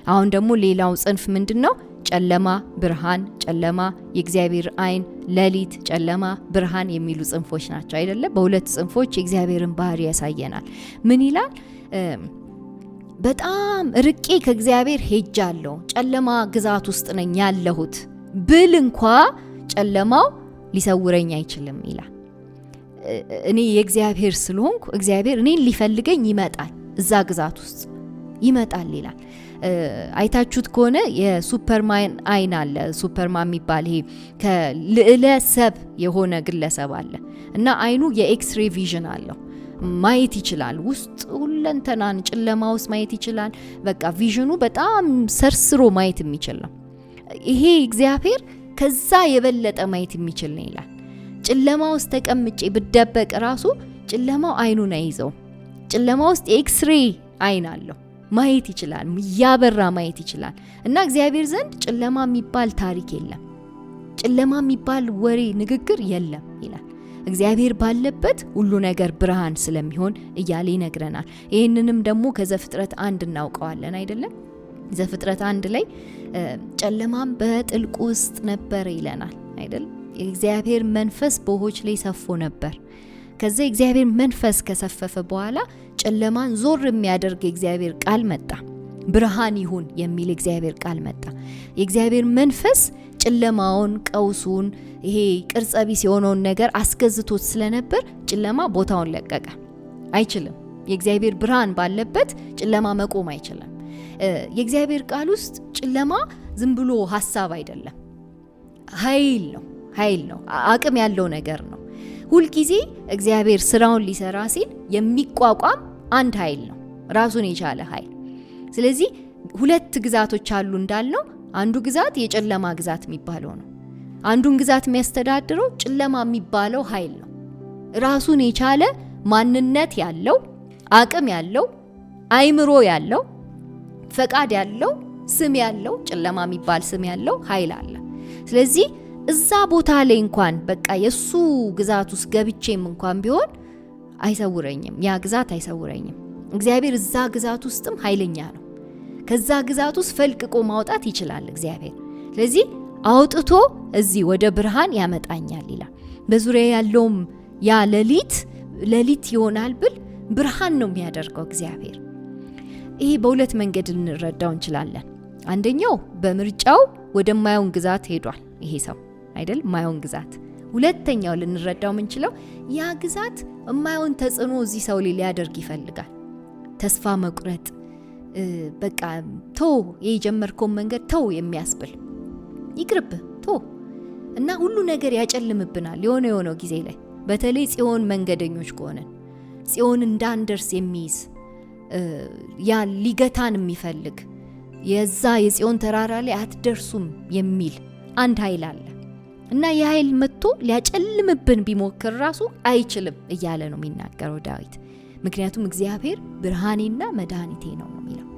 አሁን ደግሞ ሌላው ጽንፍ ምንድነው? ጨለማ ብርሃን፣ ጨለማ የእግዚአብሔር አይን፣ ሌሊት ጨለማ ብርሃን የሚሉ ጽንፎች ናቸው አይደለ? በሁለት ጽንፎች የእግዚአብሔርን ባህሪ ያሳየናል። ምን ይላል? በጣም ርቄ ከእግዚአብሔር ሄጃለሁ፣ ጨለማ ግዛት ውስጥ ነኝ ያለሁት ብል እንኳ ጨለማው ሊሰውረኝ አይችልም ይላል። እኔ የእግዚአብሔር ስለሆንኩ እግዚአብሔር እኔን ሊፈልገኝ ይመጣል፣ እዛ ግዛት ውስጥ ይመጣል ይላል። አይታችሁት ከሆነ የሱፐርማን አይን አለ። ሱፐርማን የሚባል ይሄ ከልዕለ ሰብ የሆነ ግለሰብ አለ እና አይኑ የኤክስሬ ቪዥን አለው። ማየት ይችላል፣ ውስጥ ሁለንተናን ጨለማ ውስጥ ማየት ይችላል። በቃ ቪዥኑ በጣም ሰርስሮ ማየት የሚችል ነው። ይሄ እግዚአብሔር ከዛ የበለጠ ማየት የሚችል ነው ይላል። ጨለማ ውስጥ ተቀምጬ ብደበቅ ራሱ ጨለማው አይኑን አይዘው። ጨለማ ውስጥ የኤክስሬ አይን አለው፣ ማየት ይችላል፣ ያበራ ማየት ይችላል። እና እግዚአብሔር ዘንድ ጨለማ የሚባል ታሪክ የለም፣ ጨለማ የሚባል ወሬ ንግግር የለም ይላል። እግዚአብሔር ባለበት ሁሉ ነገር ብርሃን ስለሚሆን እያለ ይነግረናል። ይህንንም ደግሞ ከዘፍጥረት 1 እናውቀዋለን አይደለም? ዘፍጥረት 1 ላይ ጨለማም በጥልቁ ውስጥ ነበር ይለናል አይደል? የእግዚአብሔር መንፈስ በውሆች ላይ ሰፎ ነበር። ከዛ የእግዚአብሔር መንፈስ ከሰፈፈ በኋላ ጨለማን ዞር የሚያደርግ የእግዚአብሔር ቃል መጣ። ብርሃን ይሁን የሚል የእግዚአብሔር ቃል መጣ። የእግዚአብሔር መንፈስ ጨለማውን፣ ቀውሱን፣ ይሄ ቅርጸ ቢስ የሆነውን ነገር አስገዝቶት ስለነበር ጨለማ ቦታውን ለቀቀ። አይችልም። የእግዚአብሔር ብርሃን ባለበት ጨለማ መቆም አይችልም። የእግዚአብሔር ቃል ውስጥ ጨለማ ዝም ብሎ ሐሳብ አይደለም፣ ኃይል ነው፣ አቅም ያለው ነገር ነው። ሁልጊዜ እግዚአብሔር ስራውን ሊሰራ ሲል የሚቋቋም አንድ ኃይል ነው፣ ራሱን የቻለ ኃይል። ስለዚህ ሁለት ግዛቶች አሉ እንዳልነው፣ አንዱ ግዛት የጨለማ ግዛት የሚባለው ነው። አንዱን ግዛት የሚያስተዳድረው ጨለማ የሚባለው ኃይል ነው። ራሱን የቻለ ማንነት ያለው፣ አቅም ያለው፣ አይምሮ ያለው፣ ፈቃድ ያለው፣ ስም ያለው፣ ጨለማ የሚባል ስም ያለው ኃይል አለ። ስለዚህ እዛ ቦታ ላይ እንኳን በቃ የሱ ግዛት ውስጥ ገብቼም እንኳን ቢሆን አይሰውረኝም፣ ያ ግዛት አይሰውረኝም። እግዚአብሔር እዛ ግዛት ውስጥም ኃይለኛ ነው። ከዛ ግዛት ውስጥ ፈልቅቆ ማውጣት ይችላል እግዚአብሔር። ስለዚህ አውጥቶ እዚህ ወደ ብርሃን ያመጣኛል ይላል። በዙሪያ ያለውም ያ ሌሊት ይሆናል ብል ብርሃን ነው የሚያደርገው እግዚአብሔር። ይሄ በሁለት መንገድ ልንረዳው እንችላለን። አንደኛው በምርጫው ወደማየውን ግዛት ሄዷል ይሄ ሰው አይደል? ማየውን ግዛት። ሁለተኛው ልንረዳው የምንችለው ያ ግዛት የማየውን ተጽዕኖ እዚህ ሰው ላይ ሊያደርግ ይፈልጋል። ተስፋ መቁረጥ፣ በቃ ተው፣ የጀመርከውን መንገድ ተው የሚያስብል ይቅርብ ተው እና ሁሉ ነገር ያጨልምብናል የሆነው ጊዜ ላይ። በተለይ ጽዮን መንገደኞች ከሆነን ጽዮን እንዳንደርስ የሚይዝ ያ ሊገታን የሚፈልግ የዛ የጽዮን ተራራ ላይ አትደርሱም የሚል አንድ ኃይል አለ እና የኃይል መጥቶ ሊያጨልምብን ቢሞክር ራሱ አይችልም እያለ ነው የሚናገረው ዳዊት። ምክንያቱም እግዚአብሔር ብርሃኔና መድኃኒቴ ነው የሚለው።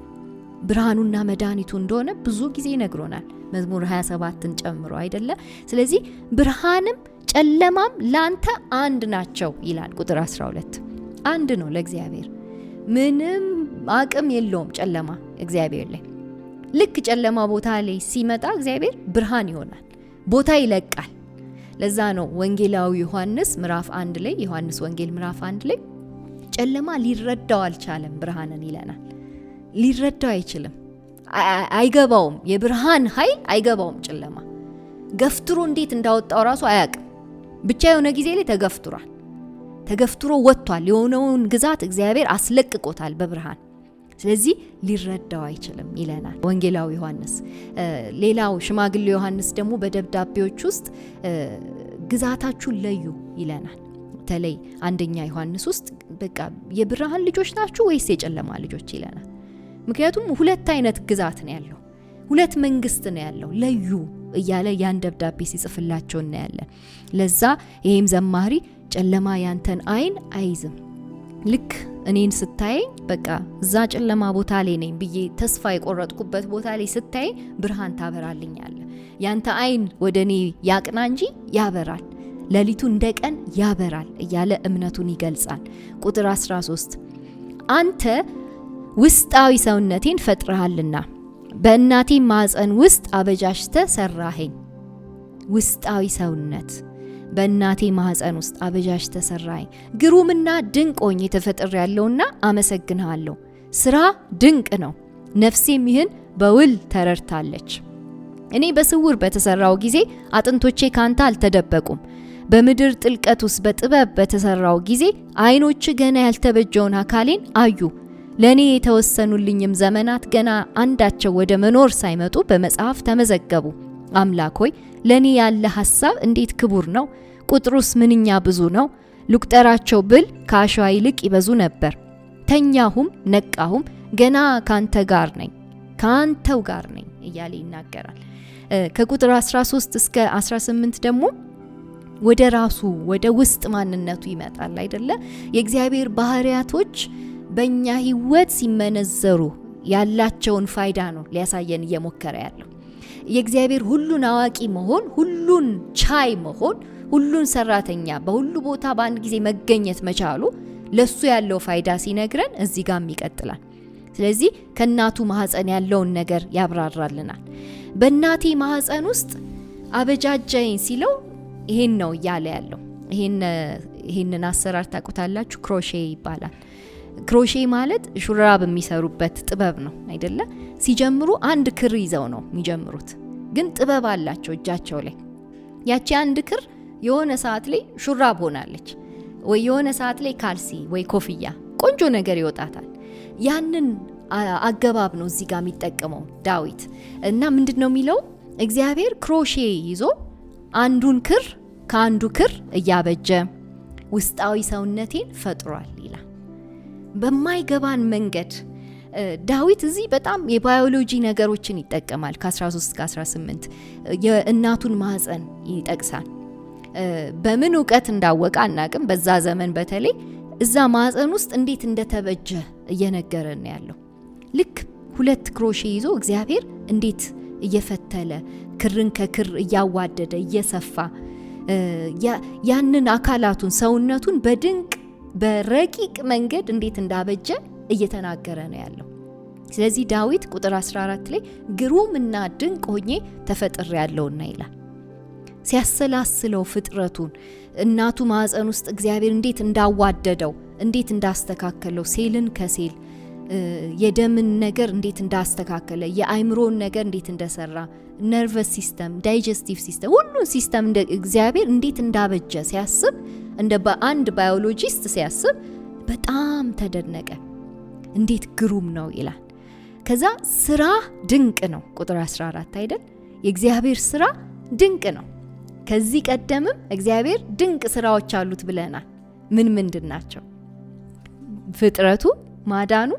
ብርሃኑና መድኃኒቱ እንደሆነ ብዙ ጊዜ ነግሮናል፣ መዝሙር 27ን ጨምሮ አይደለ? ስለዚህ ብርሃንም ጨለማም ላንተ አንድ ናቸው ይላል ቁጥር 12። አንድ ነው ለእግዚአብሔር። ምንም አቅም የለውም ጨለማ እግዚአብሔር ላይ። ልክ ጨለማ ቦታ ላይ ሲመጣ እግዚአብሔር ብርሃን ይሆናል፣ ቦታ ይለቃል። ለዛ ነው ወንጌላዊ ዮሐንስ ምዕራፍ 1 ላይ ዮሐንስ ወንጌል ምዕራፍ 1 ላይ ጨለማ ሊረዳው አልቻለም ብርሃንን ይለናል። ሊረዳው አይችልም፣ አይገባውም። የብርሃን ኃይል አይገባውም። ጨለማ ገፍትሮ እንዴት እንዳወጣው ራሱ አያውቅም። ብቻ የሆነ ጊዜ ላይ ተገፍትሮ ወጥቷል። የሆነውን ግዛት እግዚአብሔር አስለቅቆታል በብርሃን። ስለዚህ ሊረዳው አይችልም ይለናል ወንጌላዊ ዮሐንስ። ሌላው ሽማግሌ ዮሐንስ ደግሞ በደብዳቤዎች ውስጥ ግዛታችሁን ለዩ ይለናል። በተለይ አንደኛ ዮሐንስ ውስጥ በቃ የብርሃን ልጆች ናችሁ ወይስ የጨለማ ልጆች ይለናል። ምክንያቱም ሁለት አይነት ግዛት ነው ያለው፣ ሁለት መንግስት ነው ያለው፣ ለዩ እያለ ያን ደብዳቤ ሲጽፍላቸው እናያለን። ለዛ ይሄም ዘማሪ ጨለማ ያንተን አይን አይዝም፣ ልክ እኔን ስታየኝ በቃ እዛ ጨለማ ቦታ ላይ ነኝ ብዬ ተስፋ የቆረጥኩበት ቦታ ላይ ስታየኝ ብርሃን ታበራልኛለህ። ያንተ አይን ወደ እኔ ያቅና እንጂ ያበራል፣ ሌሊቱ እንደ ቀን ያበራል እያለ እምነቱን ይገልጻል። ቁጥር 13 አንተ ውስጣዊ ሰውነቴን ፈጥረሃልና በእናቴ ማዕፀን ውስጥ አበጃጅተ ሰራኸኝ። ውስጣዊ ሰውነት በእናቴ ማዕፀን ውስጥ አበጃጅተ ሰራኸኝ። ግሩምና ድንቅ ሆኜ ተፈጥሬያለሁና አመሰግንሃለሁ። ስራ ድንቅ ነው፣ ነፍሴም ይህን በውል ተረድታለች። እኔ በስውር በተሰራው ጊዜ አጥንቶቼ ካንተ አልተደበቁም። በምድር ጥልቀት ውስጥ በጥበብ በተሰራው ጊዜ ዓይኖች ገና ያልተበጀውን አካሌን አዩ። ለኔ የተወሰኑልኝም ዘመናት ገና አንዳቸው ወደ መኖር ሳይመጡ በመጽሐፍ ተመዘገቡ። አምላክ ሆይ ለኔ ያለ ሐሳብ እንዴት ክቡር ነው! ቁጥሩስ ምንኛ ብዙ ነው! ልቁጠራቸው ብል ከአሸዋ ይልቅ ይበዙ ነበር። ተኛሁም ነቃሁም ገና ካንተ ጋር ነኝ፣ ካንተው ጋር ነኝ እያለ ይናገራል። ከቁጥር 13 እስከ 18 ደግሞ ወደ ራሱ ወደ ውስጥ ማንነቱ ይመጣል አይደለ? የእግዚአብሔር ባህሪያቶች በእኛ ህይወት ሲመነዘሩ ያላቸውን ፋይዳ ነው ሊያሳየን እየሞከረ ያለው። የእግዚአብሔር ሁሉን አዋቂ መሆን፣ ሁሉን ቻይ መሆን፣ ሁሉን ሰራተኛ በሁሉ ቦታ በአንድ ጊዜ መገኘት መቻሉ ለሱ ያለው ፋይዳ ሲነግረን እዚህ ጋርም ይቀጥላል። ስለዚህ ከእናቱ ማህፀን ያለውን ነገር ያብራራልናል። በእናቴ ማህፀን ውስጥ አበጃጃኝ ሲለው ይሄን ነው እያለ ያለው። ይሄንን አሰራር ታውቁታላችሁ፣ ክሮሼ ይባላል። ክሮሼ ማለት ሹራብ የሚሰሩበት ጥበብ ነው አይደለ? ሲጀምሩ አንድ ክር ይዘው ነው የሚጀምሩት፣ ግን ጥበብ አላቸው እጃቸው ላይ። ያቺ አንድ ክር የሆነ ሰዓት ላይ ሹራብ ሆናለች፣ ወይ የሆነ ሰዓት ላይ ካልሲ ወይ ኮፍያ፣ ቆንጆ ነገር ይወጣታል። ያንን አገባብ ነው እዚህ ጋር የሚጠቀመው ዳዊት። እና ምንድነው የሚለው? እግዚአብሔር ክሮሼ ይዞ አንዱን ክር ከአንዱ ክር እያበጀ ውስጣዊ ሰውነቴን ፈጥሯል ይላል። በማይገባን መንገድ ዳዊት እዚህ በጣም የባዮሎጂ ነገሮችን ይጠቀማል። ከ13 እስከ 18 የእናቱን ማህፀን ይጠቅሳል። በምን እውቀት እንዳወቀ አናቅም። በዛ ዘመን በተለይ እዛ ማህፀን ውስጥ እንዴት እንደተበጀ እየነገረን ያለው። ልክ ሁለት ክሮሼ ይዞ እግዚአብሔር እንዴት እየፈተለ ክርን ከክር እያዋደደ እየሰፋ ያንን አካላቱን ሰውነቱን በድንቅ በረቂቅ መንገድ እንዴት እንዳበጀ እየተናገረ ነው ያለው። ስለዚህ ዳዊት ቁጥር 14 ላይ ግሩምና ድንቅ ሆኜ ተፈጥሬያለሁና ይላል። ሲያሰላስለው ፍጥረቱን እናቱ ማህፀን ውስጥ እግዚአብሔር እንዴት እንዳዋደደው፣ እንዴት እንዳስተካከለው፣ ሴልን ከሴል የደምን ነገር እንዴት እንዳስተካከለ፣ የአይምሮን ነገር እንዴት እንደሰራ፣ ነርቨስ ሲስተም፣ ዳይጀስቲቭ ሲስተም፣ ሁሉን ሲስተም እግዚአብሔር እንዴት እንዳበጀ ሲያስብ፣ እንደ በአንድ ባዮሎጂስት ሲያስብ በጣም ተደነቀ። እንዴት ግሩም ነው ይላል። ከዛ ስራ ድንቅ ነው ቁጥር 14 አይደል? የእግዚአብሔር ስራ ድንቅ ነው። ከዚህ ቀደምም እግዚአብሔር ድንቅ ስራዎች አሉት ብለናል። ምንድን ናቸው? ፍጥረቱ፣ ማዳኑ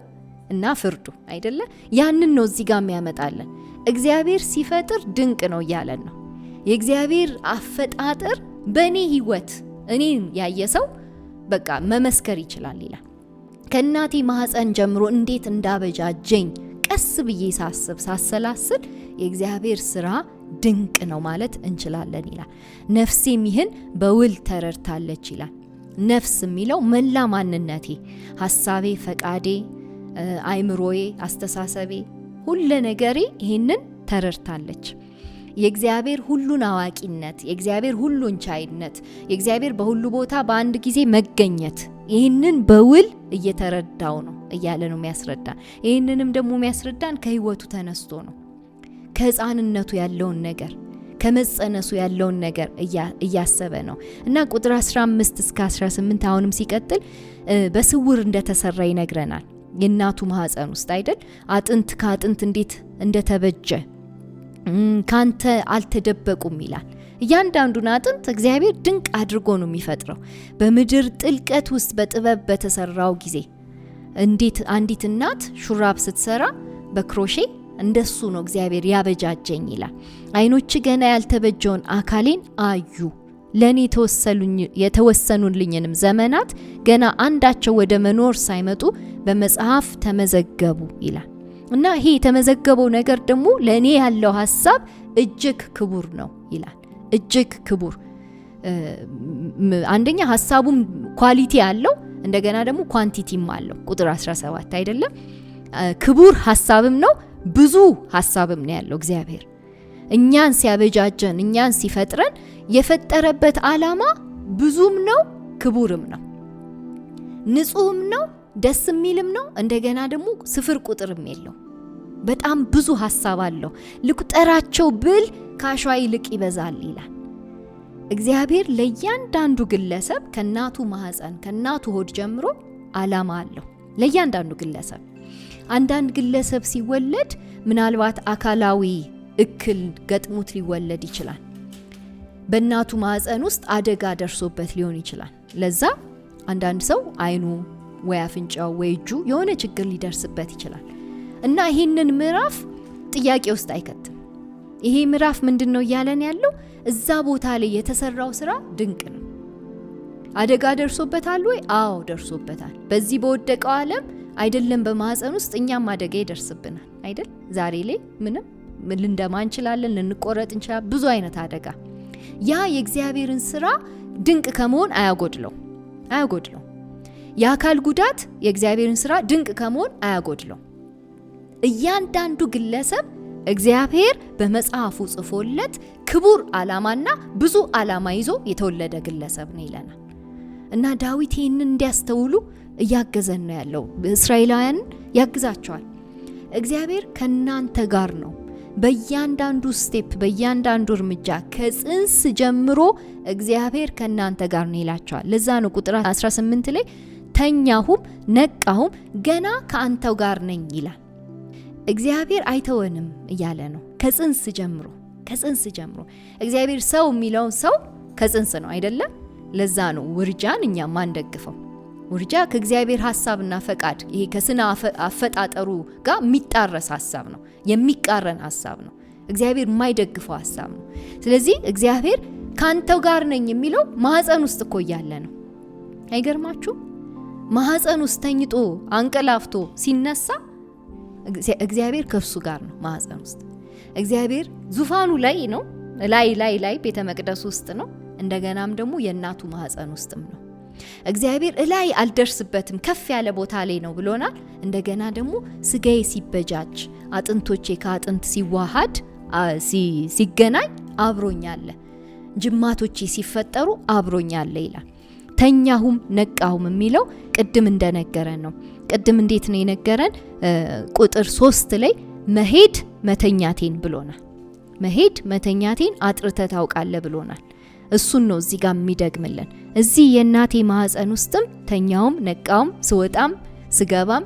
እና ፍርዱ አይደለ? ያንን ነው እዚህ ጋር የሚያመጣለን። እግዚአብሔር ሲፈጥር ድንቅ ነው እያለን ነው። የእግዚአብሔር አፈጣጠር በእኔ ህይወት እኔን ያየ ሰው በቃ መመስከር ይችላል ይላል። ከእናቴ ማህፀን ጀምሮ እንዴት እንዳበጃጀኝ ቀስ ብዬ ሳሰላስል የእግዚአብሔር ስራ ድንቅ ነው ማለት እንችላለን ይላል። ነፍሴም ይህን በውል ተረድታለች ይላል። ነፍስ የሚለው መላ ማንነቴ፣ ሐሳቤ፣ ፈቃዴ፣ አይምሮዬ፣ አስተሳሰቤ፣ ሁሉ ነገሬ ይህንን ተረድታለች። የእግዚአብሔር ሁሉን አዋቂነት፣ የእግዚአብሔር ሁሉን ቻይነት፣ የእግዚአብሔር በሁሉ ቦታ በአንድ ጊዜ መገኘት ይህንን በውል እየተረዳው ነው እያለ ነው የሚያስረዳን። ይህንንም ደግሞ የሚያስረዳን ከህይወቱ ተነስቶ ነው። ከህፃንነቱ ያለውን ነገር፣ ከመጸነሱ ያለውን ነገር እያሰበ ነው እና ቁጥር 15 እስከ 18 አሁንም ሲቀጥል በስውር እንደተሰራ ይነግረናል። የእናቱ ማህፀን ውስጥ አይደል አጥንት ከአጥንት እንዴት እንደተበጀ ካንተ አልተደበቁም ይላል። እያንዳንዱን አጥንት እግዚአብሔር ድንቅ አድርጎ ነው የሚፈጥረው። በምድር ጥልቀት ውስጥ በጥበብ በተሰራው ጊዜ እንዴት አንዲት እናት ሹራብ ስትሰራ በክሮሼ እንደሱ ነው እግዚአብሔር ያበጃጀኝ ይላል። አይኖች ገና ያልተበጀውን አካሌን አዩ፣ ለኔ የተወሰኑልኝንም ዘመናት ገና አንዳቸው ወደ መኖር ሳይመጡ በመጽሐፍ ተመዘገቡ ይላል። እና ይሄ የተመዘገበው ነገር ደግሞ ለኔ ያለው ሐሳብ እጅግ ክቡር ነው ይላል። እጅግ ክቡር አንደኛ ሐሳቡም ኳሊቲ አለው፣ እንደገና ደግሞ ኳንቲቲም አለው። ቁጥር 17 አይደለም ክቡር ሐሳብም ነው፣ ብዙ ሐሳብም ነው ያለው እግዚአብሔር። እኛን ሲያበጃጀን፣ እኛን ሲፈጥረን የፈጠረበት ዓላማ ብዙም ነው፣ ክቡርም ነው፣ ንጹህም ነው፣ ደስ የሚልም ነው። እንደገና ደግሞ ስፍር ቁጥርም የለው። በጣም ብዙ ሐሳብ አለው። ልቁጠራቸው ብል ከአሸዋ ይልቅ ይበዛል ይላል። እግዚአብሔር ለእያንዳንዱ ግለሰብ ከናቱ ማህፀን ከናቱ ሆድ ጀምሮ ዓላማ አለው ለእያንዳንዱ ግለሰብ። አንዳንድ ግለሰብ ሲወለድ ምናልባት አካላዊ እክል ገጥሞት ሊወለድ ይችላል። በእናቱ ማህፀን ውስጥ አደጋ ደርሶበት ሊሆን ይችላል። ለዛ አንዳንድ ሰው አይኑ ወይ አፍንጫው ወይ እጁ የሆነ ችግር ሊደርስበት ይችላል እና ይሄንን ምዕራፍ ጥያቄ ውስጥ አይከትም። ይሄ ምዕራፍ ምንድነው እያለን ያለው? እዛ ቦታ ላይ የተሰራው ስራ ድንቅ ነው። አደጋ ደርሶበታል ወይ? አዎ ደርሶበታል። በዚህ በወደቀው ዓለም አይደለም በማህፀን ውስጥ እኛም አደጋ ይደርስብናል አይደል? ዛሬ ላይ ምንም ልንደማ እንችላለን፣ ልንቆረጥ እንችላለን፣ ብዙ አይነት አደጋ። ያ የእግዚአብሔርን ስራ ድንቅ ከመሆን አያጎድለው። የአካል ጉዳት የእግዚአብሔርን ስራ ድንቅ ከመሆን አያጎድለው። እያንዳንዱ ግለሰብ እግዚአብሔር በመጽሐፉ ጽፎለት ክቡር ዓላማና ብዙ ዓላማ ይዞ የተወለደ ግለሰብ ነው ይለናል። እና ዳዊት ይህንን እንዲያስተውሉ እያገዘን ነው ያለው። እስራኤላውያን ያግዛቸዋል። እግዚአብሔር ከናንተ ጋር ነው በእያንዳንዱ ስቴፕ፣ በእያንዳንዱ እርምጃ ከጽንስ ጀምሮ እግዚአብሔር ከናንተ ጋር ነው ይላቸዋል። ለዛ ነው ቁጥር 18 ላይ ተኛሁም ነቃሁም ገና ከአንተው ጋር ነኝ ይላል። እግዚአብሔር አይተወንም እያለ ነው። ከጽንስ ጀምሮ እግዚአብሔር ሰው የሚለው ሰው ከጽንስ ነው አይደለም? ለዛ ነው ውርጃን እኛ ማንደግፈው። ውርጃ ከእግዚአብሔር ሐሳብና ፈቃድ ይሄ ከስነ አፈጣጠሩ ጋር የሚጣረስ ሐሳብ ነው፣ የሚቃረን ሐሳብ ነው፣ እግዚአብሔር የማይደግፈው ሐሳብ ነው። ስለዚህ እግዚአብሔር ካንተው ጋር ነኝ የሚለው ማህፀን ውስጥ እኮ ያለ ነው። አይገርማችሁ? ማህፀን ውስጥ ተኝቶ አንቀላፍቶ ሲነሳ እግዚአብሔር ከሱ ጋር ነው። ማህፀን ውስጥ እግዚአብሔር ዙፋኑ ላይ ነው፣ ላይ ቤተ መቅደስ ውስጥ ነው። እንደገናም ደግሞ የእናቱ ማህፀን ውስጥም ነው። እግዚአብሔር እላይ አልደርስበትም ከፍ ያለ ቦታ ላይ ነው ብሎናል። እንደገና ደግሞ ስጋዬ ሲበጃጅ አጥንቶቼ ከአጥንት ሲዋሃድ ሲገናኝ አብሮኛለ፣ ጅማቶቼ ሲፈጠሩ አብሮኛለ ይላል። ተኛሁም ነቃሁም የሚለው ቅድም እንደነገረን ነው። ቅድም እንዴት ነው የነገረን? ቁጥር 3 ላይ መሄድ መተኛቴን ብሎናል። መሄድ መተኛቴን አጥርተህ ታውቃለህ ብሎናል። እሱን ነው እዚህ ጋር የሚደግምልን። እዚህ የእናቴ ማህፀን ውስጥም ተኛውም ነቃውም ስወጣም ስገባም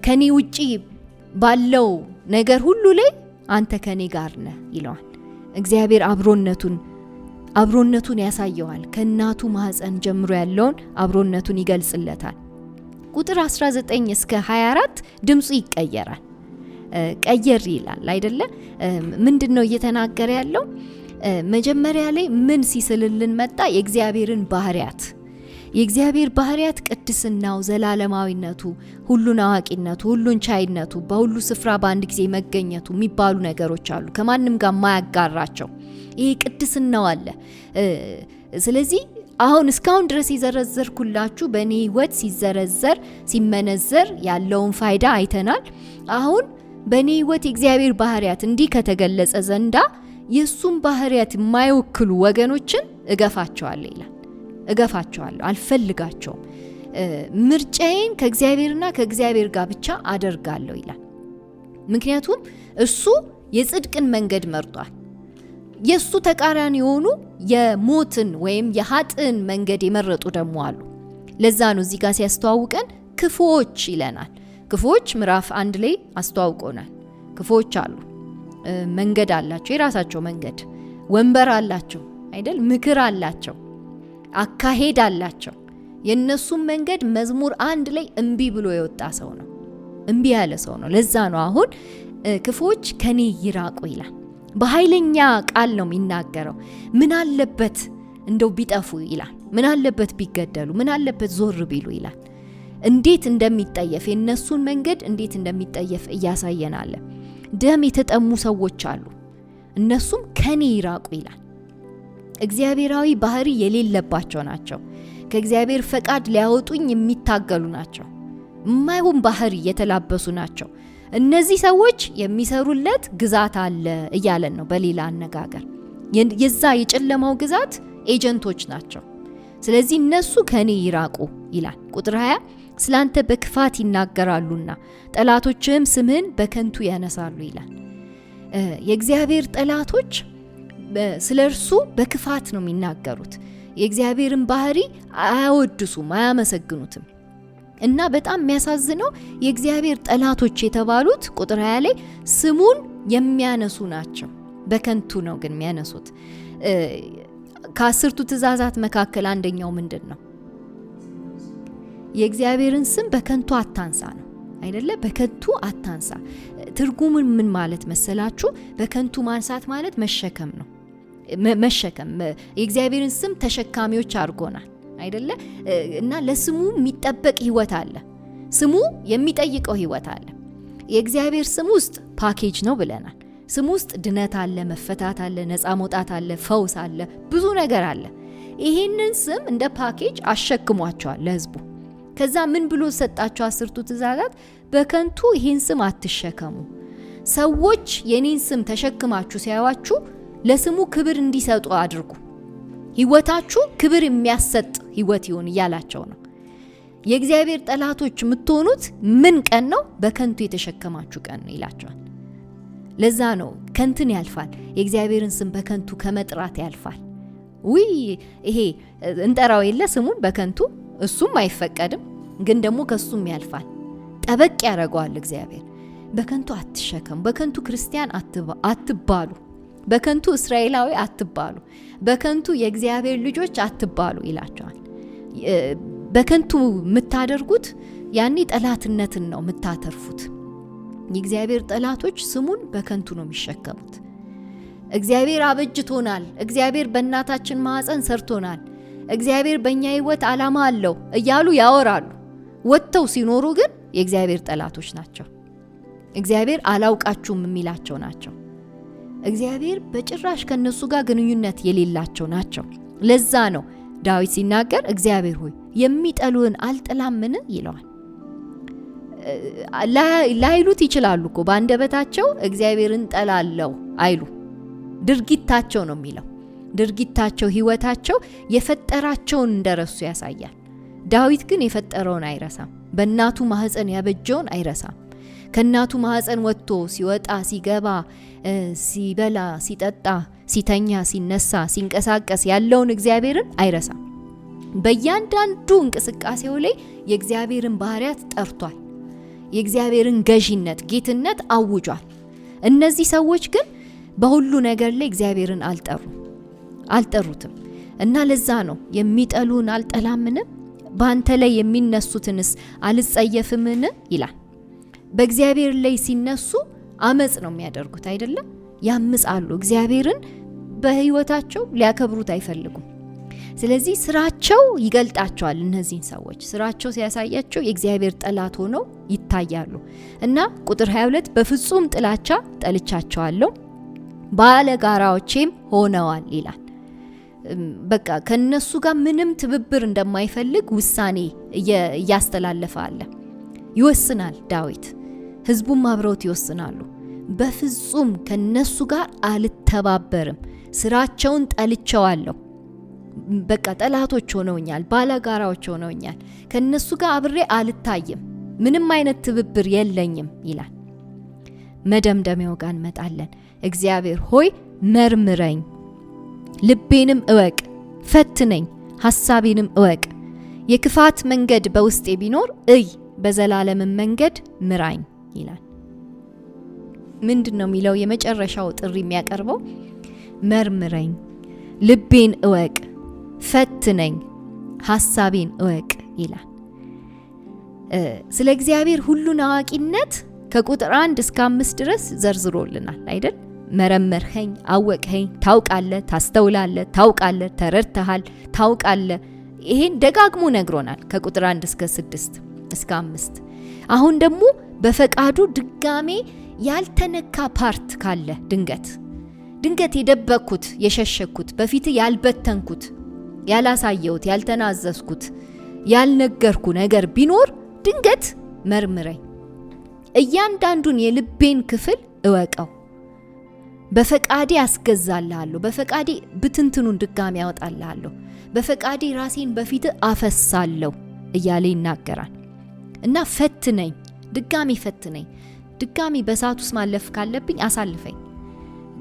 ከኔ ውጪ ባለው ነገር ሁሉ ላይ አንተ ከኔ ጋር ነህ ይለዋል። እግዚአብሔር አብሮነቱን ያሳየዋል። ከእናቱ ማህፀን ጀምሮ ያለውን አብሮነቱን ይገልጽለታል። ቁጥር 19 እስከ 24 ድምፁ ይቀየራል። ቀየር ይላል አይደለ? ምንድነው እየተናገረ ያለው? መጀመሪያ ላይ ምን ሲስልልን መጣ? የእግዚአብሔርን ባህሪያት፣ የእግዚአብሔር ባህሪያት ቅድስናው፣ ዘላለማዊነቱ፣ ሁሉን አዋቂነቱ፣ ሁሉን ቻይነቱ፣ በሁሉ ስፍራ በአንድ ጊዜ መገኘቱ የሚባሉ ነገሮች አሉ ከማንም ጋር ማያጋራቸው። ይሄ ቅድስናው አለ። ስለዚህ አሁን እስካሁን ድረስ የዘረዘርኩላችሁ በእኔ ህይወት ሲዘረዘር ሲመነዘር ያለውን ፋይዳ አይተናል። አሁን በእኔ ህይወት የእግዚአብሔር ባህሪያት እንዲህ ከተገለጸ ዘንዳ የእሱም ባህሪያት የማይወክሉ ወገኖችን እገፋቸዋለሁ ይላል። እገፋቸዋለሁ፣ አልፈልጋቸውም። ምርጫዬን ከእግዚአብሔርና ከእግዚአብሔር ጋር ብቻ አደርጋለሁ ይላል። ምክንያቱም እሱ የጽድቅን መንገድ መርጧል። የሱ ተቃራኒ የሆኑ የሞትን ወይም የኃጥእን መንገድ የመረጡ ደግሞ አሉ። ለዛ ነው እዚህ ጋር ሲያስተዋውቀን ክፉዎች ይለናል። ክፉዎች ምዕራፍ 1 ላይ አስተዋውቆናል። ክፉዎች አሉ፣ መንገድ አላቸው፣ የራሳቸው መንገድ፣ ወንበር አላቸው አይደል? ምክር አላቸው፣ አካሄድ አላቸው። የነሱም መንገድ መዝሙር 1 ላይ እምቢ ብሎ የወጣ ሰው ነው፣ እምቢ ያለ ሰው ነው። ለዛ ነው አሁን ክፉዎች ከኔ ይራቁ ይላል። በኃይለኛ ቃል ነው የሚናገረው። ምን አለበት እንደው ቢጠፉ ይላል። ምን አለበት ቢገደሉ፣ ምን አለበት ዞር ቢሉ ይላል። እንዴት እንደሚጠየፍ የነሱን መንገድ እንዴት እንደሚጠየፍ እያሳየናል። ደም የተጠሙ ሰዎች አሉ፣ እነሱም ከኔ ይራቁ ይላል። እግዚአብሔራዊ ባህሪ የሌለባቸው ናቸው። ከእግዚአብሔር ፈቃድ ሊያወጡኝ የሚታገሉ ናቸው። የማይሆን ባህሪ የተላበሱ ናቸው። እነዚህ ሰዎች የሚሰሩለት ግዛት አለ እያለን ነው። በሌላ አነጋገር የዛ የጨለማው ግዛት ኤጀንቶች ናቸው። ስለዚህ እነሱ ከኔ ይራቁ ይላል። ቁጥር 20 ስላንተ በክፋት ይናገራሉና ጠላቶችህም ስምህን በከንቱ ያነሳሉ ይላል። የእግዚአብሔር ጠላቶች ስለ እርሱ በክፋት ነው የሚናገሩት። የእግዚአብሔርን ባህሪ አያወድሱም፣ አያመሰግኑትም። እና በጣም የሚያሳዝነው የእግዚአብሔር ጠላቶች የተባሉት ቁጥር 20 ላይ ስሙን የሚያነሱ ናቸው። በከንቱ ነው ግን የሚያነሱት። ከ10ቱ ትእዛዛት መካከል አንደኛው ምንድን ነው? የእግዚአብሔርን ስም በከንቱ አታንሳ ነው አይደለ? በከንቱ አታንሳ። ትርጉሙን ምን ማለት መሰላችሁ? በከንቱ ማንሳት ማለት መሸከም ነው። መሸከም የእግዚአብሔርን ስም ተሸካሚዎች አድርጎናል አይደለ? እና ለስሙ የሚጠበቅ ህይወት አለ። ስሙ የሚጠይቀው ህይወት አለ። የእግዚአብሔር ስም ውስጥ ፓኬጅ ነው ብለናል። ስም ውስጥ ድነት አለ፣ መፈታት አለ፣ ነፃ መውጣት አለ፣ ፈውስ አለ፣ ብዙ ነገር አለ። ይሄንን ስም እንደ ፓኬጅ አሸክሟቸዋል ለህዝቡ። ከዛ ምን ብሎ ሰጣቸው? 10ቱ ትእዛዛት በከንቱ ይሄን ስም አትሸከሙ። ሰዎች የኔን ስም ተሸክማችሁ ሲያዩአችሁ ለስሙ ክብር እንዲሰጡ አድርጉ። ህይወታችሁ ክብር የሚያሰጥ ህይወት ይሁን እያላቸው ነው። የእግዚአብሔር ጠላቶች የምትሆኑት ምን ቀን ነው? በከንቱ የተሸከማችሁ ቀን ነው ይላቸዋል። ለዛ ነው ከንትን ያልፋል። የእግዚአብሔርን ስም በከንቱ ከመጥራት ያልፋል። ይሄ እንጠራው የለ ስሙን በከንቱ እሱም አይፈቀድም፣ ግን ደግሞ ከሱም ያልፋል። ጠበቅ ያደርገዋል እግዚአብሔር። በከንቱ አትሸከሙ፣ በከንቱ ክርስቲያን አትባሉ፣ በከንቱ እስራኤላዊ አትባሉ፣ በከንቱ የእግዚአብሔር ልጆች አትባሉ ይላቸዋል። በከንቱ የምታደርጉት ያኔ ጠላትነትን ነው የምታተርፉት። የእግዚአብሔር ጠላቶች ስሙን በከንቱ ነው የሚሸከሙት። እግዚአብሔር አበጅቶናል፣ እግዚአብሔር በእናታችን ማህፀን ሰርቶናል፣ እግዚአብሔር በእኛ ህይወት ዓላማ አለው እያሉ ያወራሉ። ወጥተው ሲኖሩ ግን የእግዚአብሔር ጠላቶች ናቸው። እግዚአብሔር አላውቃችሁም የሚላቸው ናቸው። እግዚአብሔር በጭራሽ ከነሱ ጋር ግንኙነት የሌላቸው ናቸው። ለዛ ነው ዳዊት ሲናገር እግዚአብሔር ሆይ የሚጠሉን አልጠላምን ይለዋል። ላይሉት ይችላሉ እኮ በአንደበታቸው እግዚአብሔርን ጠላለው አይሉ። ድርጊታቸው ነው የሚለው። ድርጊታቸው፣ ህይወታቸው የፈጠራቸውን እንደረሱ ያሳያል። ዳዊት ግን የፈጠረውን አይረሳም። በእናቱ ማህፀን ያበጀውን አይረሳም። ከእናቱ ማህፀን ወጥቶ ሲወጣ ሲገባ፣ ሲበላ ሲጠጣ፣ ሲተኛ ሲነሳ፣ ሲንቀሳቀስ ያለውን እግዚአብሔርን አይረሳም። በእያንዳንዱ እንቅስቃሴው ላይ የእግዚአብሔርን ባህሪያት ጠርቷል። የእግዚአብሔርን ገዢነት፣ ጌትነት አውጇል። እነዚህ ሰዎች ግን በሁሉ ነገር ላይ እግዚአብሔርን አልጠሩትም። እና ለዛ ነው የሚጠሉን አልጠላምን፣ በአንተ ላይ የሚነሱትንስ አልጸየፍምን ይላል። በእግዚአብሔር ላይ ሲነሱ አመጽ ነው የሚያደርጉት አይደለም? ያምጻሉ። እግዚአብሔርን በህይወታቸው ሊያከብሩት አይፈልጉም። ስለዚህ ስራቸው ይገልጣቸዋል። እነዚህን ሰዎች ስራቸው ሲያሳያቸው የእግዚአብሔር ጠላት ሆነው ይታያሉ። እና ቁጥር 22 በፍጹም ጥላቻ ጠልቻቸዋለሁ ባለጋራዎቼም ሆነዋል ይላል። በቃ ከነሱ ጋር ምንም ትብብር እንደማይፈልግ ውሳኔ እያስተላለፈ አለ። ይወስናል ዳዊት፣ ህዝቡም አብረውት ይወስናሉ። በፍጹም ከነሱ ጋር አልተባበርም፣ ስራቸውን ጠልቸዋለሁ። በቃ ጠላቶች ሆነውኛል፣ ባለጋራዎች ሆነውኛል። ከነሱ ጋር አብሬ አልታይም፣ ምንም አይነት ትብብር የለኝም ይላል። መደምደሚያው ጋር እንመጣለን። እግዚአብሔር ሆይ መርምረኝ፣ ልቤንም እወቅ፣ ፈትነኝ፣ ሐሳቤንም እወቅ። የክፋት መንገድ በውስጤ ቢኖር እይ፣ በዘላለም መንገድ ምራኝ ይላል። ምንድነው የሚለው? የመጨረሻው ጥሪ የሚያቀርበው መርምረኝ፣ ልቤን እወቅ፣ ፈትነኝ፣ ሐሳቤን እወቅ ይላል። ስለ እግዚአብሔር ሁሉን አዋቂነት ከቁጥር 1 እስከ 5 ድረስ ዘርዝሮልናል አይደል? መረመርኸኝ፣ አወቅኸኝ፣ ታውቃለህ፣ ታስተውላለህ፣ ታውቃለህ፣ ተረድተሃል፣ ታውቃለህ። ይሄን ደጋግሞ ነግሮናል ከቁጥር 1 እስከ 6 እስከ 5። አሁን ደግሞ በፈቃዱ ድጋሜ ያልተነካ ፓርት ካለ ድንገት የደበኩት የሸሸኩት በፊት ያልበተንኩት ያላሳየሁት ያልተናዘዝኩት ያልነገርኩ ነገር ቢኖር ድንገት መርምረኝ፣ እያንዳንዱን የልቤን ክፍል እወቀው፣ በፈቃዴ አስገዛልሃለሁ፣ በፈቃዴ ብትንትኑን ድጋሚ ያወጣልሃለሁ፣ በፈቃዴ ራሴን በፊት አፈሳለሁ እያለ ይናገራል። እና ፈትነኝ፣ ድጋሚ ፈትነኝ፣ ድጋሚ በእሳት ውስጥ ማለፍ ካለብኝ አሳልፈኝ፣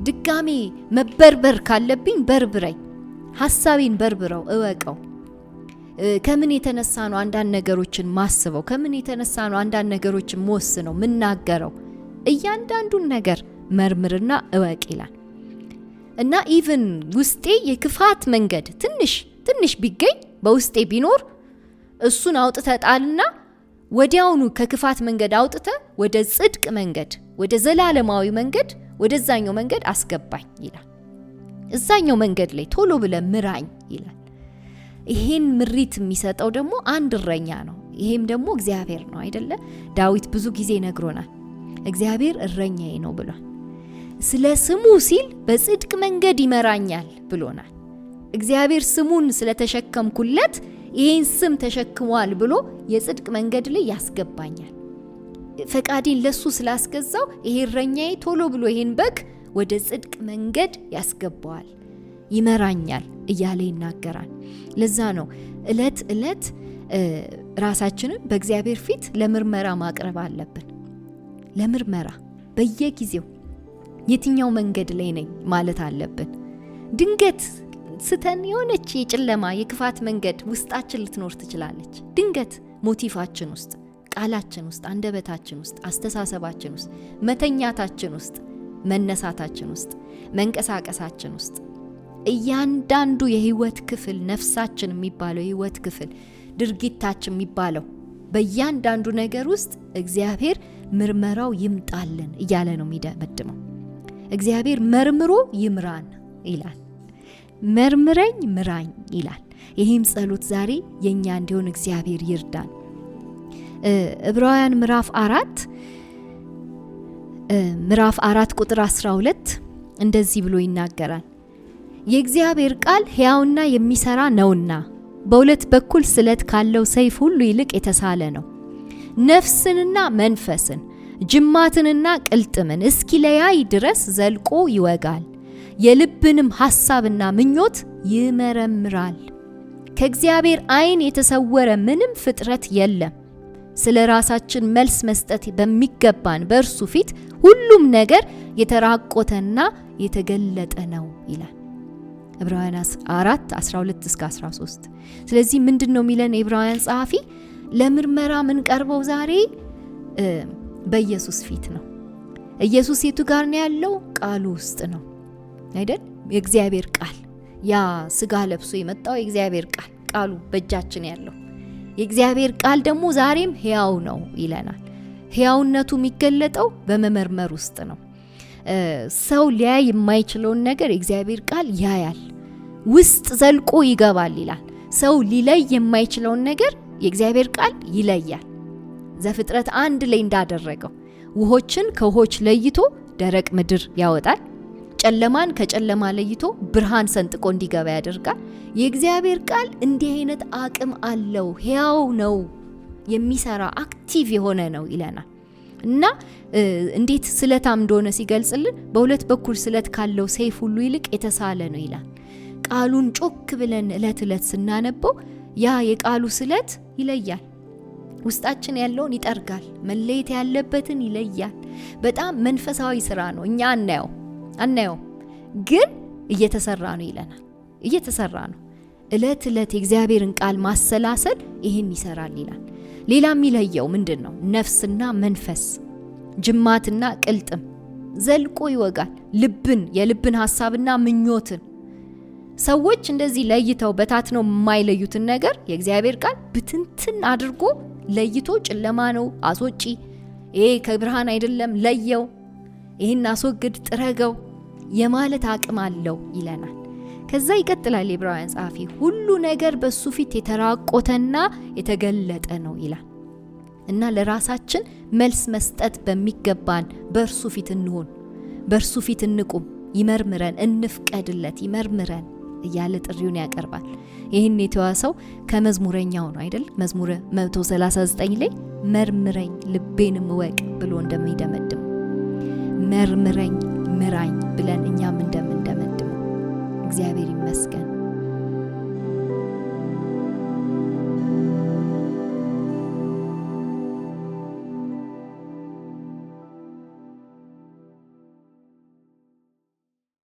ድጋሚ መበርበር ካለብኝ በርብረኝ፣ ሐሳቤን በርብረው እወቀው። ከምን የተነሳ ነው አንዳንድ ነገሮችን ማስበው? ከምን የተነሳ ነው አንዳንድ ነገሮችን መወስነው ምናገረው? እያንዳንዱን ነገር መርምርና እወቅ ይላል። እና ኢቭን ውስጤ የክፋት መንገድ ትንሽ ቢገኝ በውስጤ ቢኖር እሱን አውጥተህ ጣልና ወዲያውኑ ከክፋት መንገድ አውጥተህ ወደ ጽድቅ መንገድ፣ ወደ ዘላለማዊ መንገድ፣ ወደዛኛው መንገድ አስገባኝ ይላል። እዛኛው መንገድ ላይ ቶሎ ብለህ ምራኝ ይላል። ይሄን ምሪት የሚሰጠው ደግሞ አንድ እረኛ ነው። ይሄም ደግሞ እግዚአብሔር ነው አይደለ? ዳዊት ብዙ ጊዜ ነግሮናል። እግዚአብሔር እረኛዬ ነው ብሏል። ስለ ስሙ ሲል በጽድቅ መንገድ ይመራኛል ብሎናል። እግዚአብሔር ስሙን ስለተሸከምኩለት ይሄን ስም ተሸክሟል ብሎ የጽድቅ መንገድ ላይ ያስገባኛል። ፈቃዴን ለሱ ስላስገዛው ይሄ እረኛዬ ቶሎ ብሎ ይሄን በግ ወደ ጽድቅ መንገድ ያስገባዋል፣ ይመራኛል እያለ ይናገራል። ለዛ ነው እለት ራሳችንን በእግዚአብሔር ፊት ለምርመራ ማቅረብ አለብን። ለምርመራ በየጊዜው የትኛው መንገድ ላይ ነኝ ማለት አለብን። ድንገት ስተን የሆነች የጨለማ የክፋት መንገድ ውስጣችን ልትኖር ትችላለች። ድንገት ሞቲቫችን ውስጥ፣ ቃላችን ውስጥ፣ አንደበታችን ውስጥ፣ አስተሳሰባችን ውስጥ፣ መተኛታችን ውስጥ፣ መነሳታችን ውስጥ፣ መንቀሳቀሳችን ውስጥ እያንዳንዱ የህይወት ክፍል፣ ነፍሳችን የሚባለው የህይወት ክፍል፣ ድርጊታችን የሚባለው በእያንዳንዱ ነገር ውስጥ እግዚአብሔር ምርመራው ይምጣልን እያለ ነው የሚደመድመው። እግዚአብሔር መርምሮ ይምራን ይላል። መርምረኝ ምራኝ ይላል። ይህም ጸሎት ዛሬ የኛ እንዲሆን እግዚአብሔር ይርዳን። ዕብራውያን ምዕራፍ 4 ቁጥር 12 እንደዚህ ብሎ ይናገራል። የእግዚአብሔር ቃል ሕያውና የሚሰራ ነውና በሁለት በኩል ስለት ካለው ሰይፍ ሁሉ ይልቅ የተሳለ ነው፣ ነፍስንና መንፈስን ጅማትንና ቅልጥምን እስኪለያይ ድረስ ዘልቆ ይወጋል፣ የልብንም ሐሳብና ምኞት ይመረምራል። ከእግዚአብሔር ዓይን የተሰወረ ምንም ፍጥረት የለም። ስለ ራሳችን መልስ መስጠት በሚገባን በእርሱ ፊት ሁሉም ነገር የተራቆተና የተገለጠ ነው ይላል ዕብራውያን 4:12-13። ስለዚህ ምንድነው የሚለን ዕብራውያን ጸሐፊ? ለምርመራ ምን ቀርበው ዛሬ በኢየሱስ ፊት ነው። ኢየሱስ የቱ ጋር ነው ያለው? ቃሉ ውስጥ ነው አይደል? የእግዚአብሔር ቃል፣ ያ ስጋ ለብሶ የመጣው የእግዚአብሔር ቃሉ በእጃችን ያለው የእግዚአብሔር ቃል ደግሞ ዛሬም ሕያው ነው ይለናል። ሕያውነቱ የሚገለጠው በመመርመር ውስጥ ነው። ሰው ሊያይ የማይችለውን ነገር የእግዚአብሔር ቃል ያያል። ውስጥ ዘልቆ ይገባል ይላል። ሰው ሊለይ የማይችለውን ነገር የእግዚአብሔር ቃል ይለያል። ዘፍጥረት 1 ላይ እንዳደረገው ውሆችን ከውሆች ለይቶ ደረቅ ምድር ያወጣል። ጨለማን ከጨለማ ለይቶ ብርሃን ሰንጥቆ እንዲገባ ያደርጋል። የእግዚአብሔር ቃል እንዲህ አይነት አቅም አለው። ሕያው ነው፣ የሚሰራ አክቲቭ የሆነ ነው ይለናል። እና እንዴት ስለታም እንደሆነ ሲገልጽልን በሁለት በኩል ስለት ካለው ሰይፍ ሁሉ ይልቅ የተሳለ ነው ይላል። ቃሉን ጮክ ብለን እለት ስናነበው ያ የቃሉ ስለት ይለያል። ውስጣችን ያለውን ይጠርጋል። መለየት ያለበትን ይለያል። በጣም መንፈሳዊ ስራ ነው። እኛ አናየው ግን እየተሰራ ነው ይለናል። እየተሰራ ነው። እለት የእግዚአብሔርን ቃል ማሰላሰል ይህን ይሰራል ይላል። ሌላ የሚለየው ምንድነው? ነፍስና መንፈስ፣ ጅማትና ቅልጥም ዘልቆ ይወጋል። የልብን ሐሳብና ምኞትን። ሰዎች እንደዚህ ለይተው በታትነው የማይለዩትን ነገር የእግዚአብሔር ቃል ብትንትን አድርጎ ለይቶ ጨለማ ነው አስወጪ፣ ይሄ ከብርሃን አይደለም ለየው፣ ይሄን አስወግድ ጥረገው የማለት አቅም አለው ይለናል። ከዛ ይቀጥላል የዕብራውያን ጸሐፊ ሁሉ ነገር በሱ ፊት የተራቆተና የተገለጠ ነው ይላል። እና ለራሳችን መልስ መስጠት በሚገባን በእርሱ ፊት እንሆን፣ በእርሱ ፊት እንቁም፣ ይመርምረን፣ እንፍቀድለት፣ ይመርምረን እያለ ጥሪውን ያቀርባል። ይህን የተዋሰው ከመዝሙረኛው ነው አይደል? መዝሙረ 139 ላይ መርምረኝ ልቤንም እወቅ ብሎ እንደሚደመድም መርምረኝ ምራኝ ብለን እኛም እንደምንደመድመው እግዚአብሔር ይመስገን።